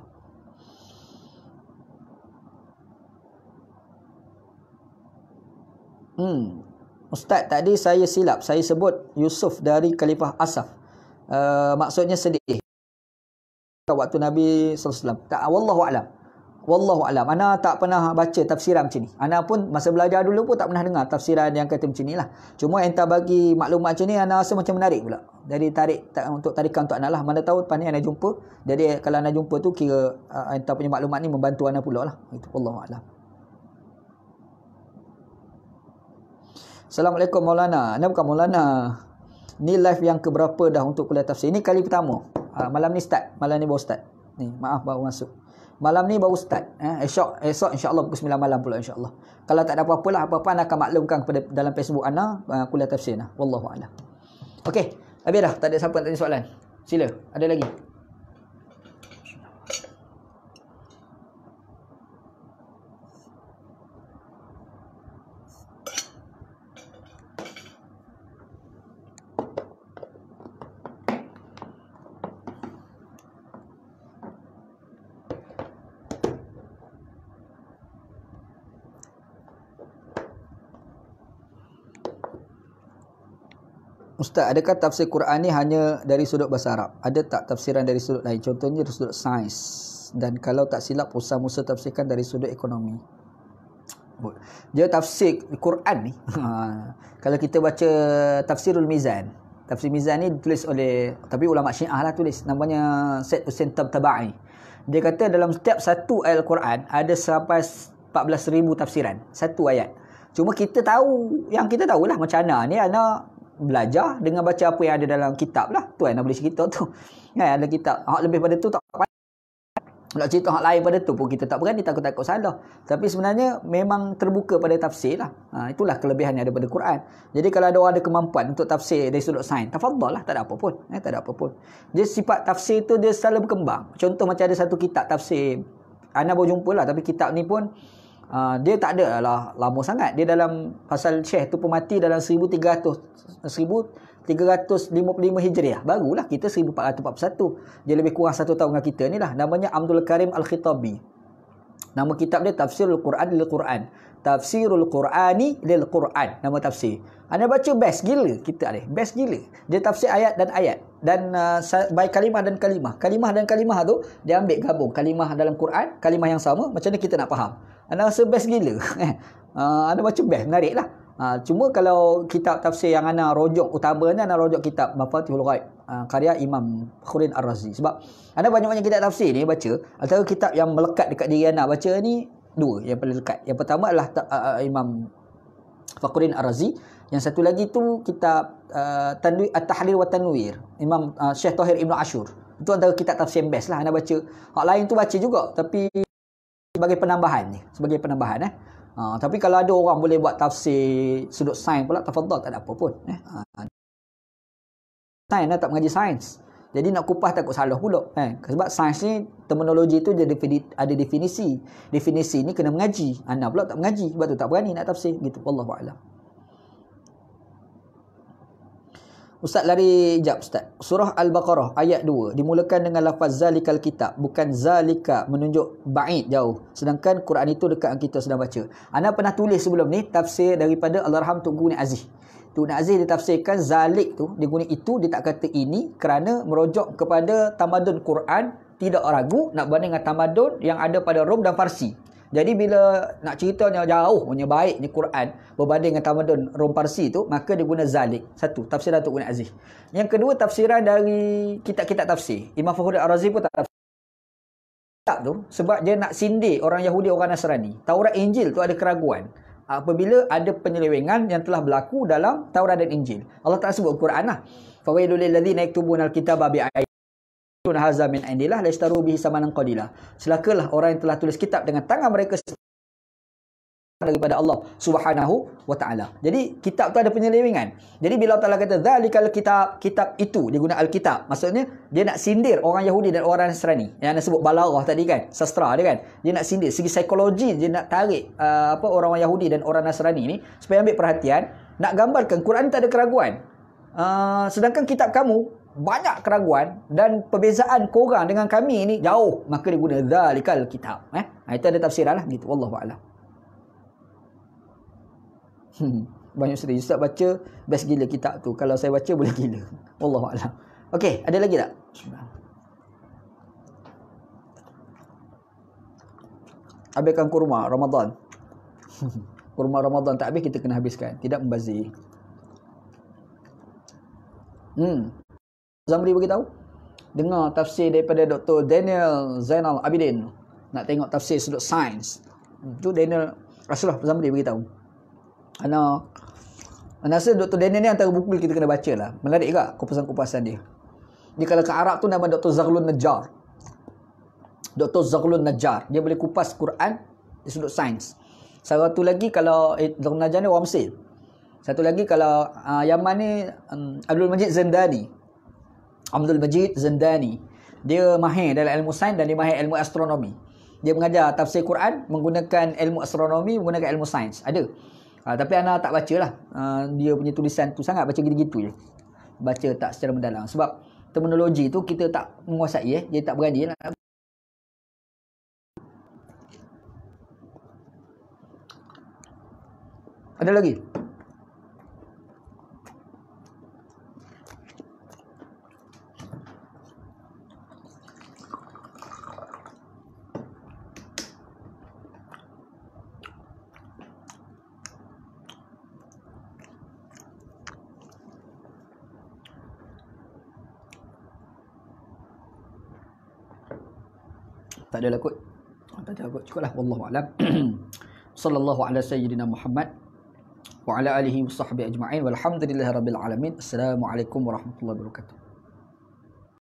Speaker 2: Ustaz, tadi saya silap. Saya sebut Yusuf dari Khalifah Asaf. Maksudnya sedih. Waktu Nabi SAW. Tak, Wallahualam. Wallahualam. Ana tak pernah baca tafsiran macam ni. Ana pun masa belajar dulu pun tak pernah dengar tafsiran yang kata macam ni lah. Cuma entah bagi maklumat macam ni, ana rasa macam menarik pula. Jadi untuk tarikan untuk ana lah. Mana tahu depan ni ana jumpa. Jadi kalau ana jumpa tu kira entah punya maklumat ni membantu ana pula lah. Itu Wallahualam. Assalamualaikum Maulana. Anda bukan Maulana. Ni live yang keberapa dah untuk kuliah tafsir? Ini kali pertama. Malam ni start. Malam ni baru start. Ni, maaf baru masuk. Malam ni baru start. Esok insya-Allah pukul 9 malam pula insya-Allah. Kalau tak ada apa-apa lah, apa-apa anda akan maklumkan kepada dalam Facebook anda kuliah tafsir nah. Wallahu a'lam. Okey, habis dah. Tak ada siapa nak tanya soalan. Sila. Ada lagi? Ustaz, adakah tafsir Quran ni hanya dari sudut bahasa Arab? Ada tak tafsiran dari sudut lain? Contohnya dari sudut sains. Dan kalau tak silap, Ustaz Musa tafsirkan dari sudut ekonomi. Dia tafsir Quran ni. Kalau kita baca Tafsirul Mizan. Tafsir Mizan ni ditulis oleh, tapi ulama Syiah lah tulis. Namanya Syed Hussein Tabatabai. Dia kata dalam setiap satu ayat Al-Quran ada sampai 14,000 tafsiran. Satu ayat. Cuma kita tahu, yang kita tahulah macam mana ni, anak belajar dengan baca apa yang ada dalam kitab lah. Tu yang boleh cerita tu. Ada kitab. Hak lebih pada tu tak nak cerita hak lain pada tu pun kita tak berani, takut-takut salah. Tapi sebenarnya memang terbuka pada tafsir lah. Itulah kelebihan yang ada pada Quran. Jadi kalau ada orang ada kemampuan untuk tafsir dari sudut sains, tafadhal lah, tak ada apa pun. Tak ada apa pun. Dia sifat tafsir tu dia selalu berkembang. Contoh macam ada satu kitab tafsir, anda baru jumpa lah, tapi kitab ni pun dia tak ada lah lama sangat. Dia dalam pasal Syekh tu pun mati dalam 1355 Hijriah. Barulah kita 1441. Dia lebih kurang 1 tahun dengan kita ni lah. Namanya Abdul Karim Al-Khitabi. Nama kitab dia Tafsirul Quran lil Quran. Tafsirul Qurani lil Quran. Nama tafsir. Anda baca best gila kita ni. Best gila. Dia tafsir ayat dan ayat. Dan baik kalimah dan kalimah. Kalimah dan kalimah tu dia ambil gabung. Kalimah dalam Quran, kalimah yang sama. Macam mana kita nak faham? Anda rasa best gila. Anda baca best. Menarik lah. Cuma kalau kitab tafsir yang anda rojok utamanya, anda rojok kitab Mafatihul Ghaib, karya Imam Fakhruddin Ar-Razi. Sebab anda banyak-banyak kitab tafsir ni baca, antara kitab yang melekat dekat diri anda baca ni dua yang paling lekat. Yang pertama adalah Imam Fakhruddin Ar-Razi. Yang satu lagi tu kitab At-Tahrir wa Tanwir, Imam Syekh Tahir Ibn Ashur. Itu antara kitab tafsir yang best lah anda baca. Hak lain tu baca juga, tapi sebagai penambahan ni, tapi kalau ada orang boleh buat tafsir sudut sains pula, tafadhal, tak ada apa pun. Sains tak mengaji sains. Jadi nak kupas takut salah pula. Sebab sains ni, terminologi tu dia ada definisi. Definisi ni kena mengaji. Ana pula tak mengaji. Sebab tu tak berani nak tafsir. Gitu. Wallahu a'lam. Ustaz lari jap Ustaz. Surah Al-Baqarah ayat 2 dimulakan dengan lafaz zalikal kitab, bukan zalika, menunjuk ba'id, jauh. Sedangkan Quran itu dekat yang kita sedang baca. Ana pernah tulis sebelum ni tafsir daripada Allahyarham Tok Guru Ni Aziz. Tok Ni Aziz dia tafsirkan zalik tu, dia guna itu, dia tak kata ini kerana merujuk kepada tamadun Quran, tidak ragu nak banding dengan tamadun yang ada pada Rom dan Farsi. Jadi bila nak ceritanya jauh punya baiknya Quran berbanding dengan tamadun Rom Parsi tu, maka dia guna zalik. Satu, tafsiran Tok Guru Ni Aziz. Yang kedua, tafsiran dari kitab-kitab tafsir. Imam Fakhruddin Ar-Razi pun tak tafsir kitab tu sebab dia nak sindir orang Yahudi, orang Nasrani. Taurat Injil tu ada keraguan apabila ada penyelewengan yang telah berlaku dalam Taurat dan Injil. Allah Ta'ala sebut Quran lah. Fawailul lil ladzina yaktubuna al-kitaba bi'aydihim hadza min indillah la yashtaru bihi samanan qalila. Celakalah orang yang telah tulis kitab dengan tangan mereka daripada Allah Subhanahu wa taala. Jadi kitab tu ada penyelewengan. Jadi bila Allah Taala kata zalikal kitab, kitab itu, dia guna al-kitab. Maksudnya dia nak sindir orang Yahudi dan orang Nasrani. Yang anda sebut balaghah tadi kan, sastra dia kan. Dia nak sindir segi psikologi, dia nak tarik orang Yahudi dan orang Nasrani ni supaya ambil perhatian, nak gambarkan Quran tak ada keraguan. Sedangkan kitab kamu banyak keraguan dan perbezaan korang dengan kami ni jauh, maka dia guna zalikal kitab. Itu ada tafsiran lah gitu. Wallahu a'lam. Banyak serius Ustaz baca, best gila kitab tu. Kalau saya baca boleh gila. Wallahu a'lam. Okey, ada lagi tak? Habiskan kurma Ramadan. Kurma Ramadan tak habis, kita kena habiskan. Tidak membazir. Zamri beritahu, dengar tafsir daripada Dr. Daniel Zainal Abidin. Nak tengok tafsir sudut sains. Itu Daniel Rasulullah Zamri beritahu. Ana rasa Dr. Daniel ni antara buku kita kena baca lah. Menarik juga kupasan-kupasan dia. Dia kalau ke Arab tu nama Dr. Zaghlul Najjar. Dr. Zaghlul Najjar. Dia boleh kupas Quran di sudut sains. Satu lagi kalau Zaghlul Najjar ni orang Mesir. Satu lagi kalau Yaman ni Abdul Majid Zandani. Abdul Majid Zandani. Dia mahir dalam ilmu sains dan dia mahir ilmu astronomi. Dia mengajar tafsir Quran menggunakan ilmu astronomi, menggunakan ilmu sains. Ada. Tapi ana tak baca lah. Dia punya tulisan tu sangat baca gitu-gitu je. Baca tak secara mendalam. Sebab terminologi tu kita tak menguasai. Dia tak berani nak. Ada lagi? Tak ada lah kot. Tak ada kot. Cukuplah. Wallahu a'lam. Sallallahu ala sayyidina Muhammad wa ala alihi wa sahbihi ajma'in. Walhamdulillahi rabbil alamin. Assalamualaikum warahmatullahi wabarakatuh.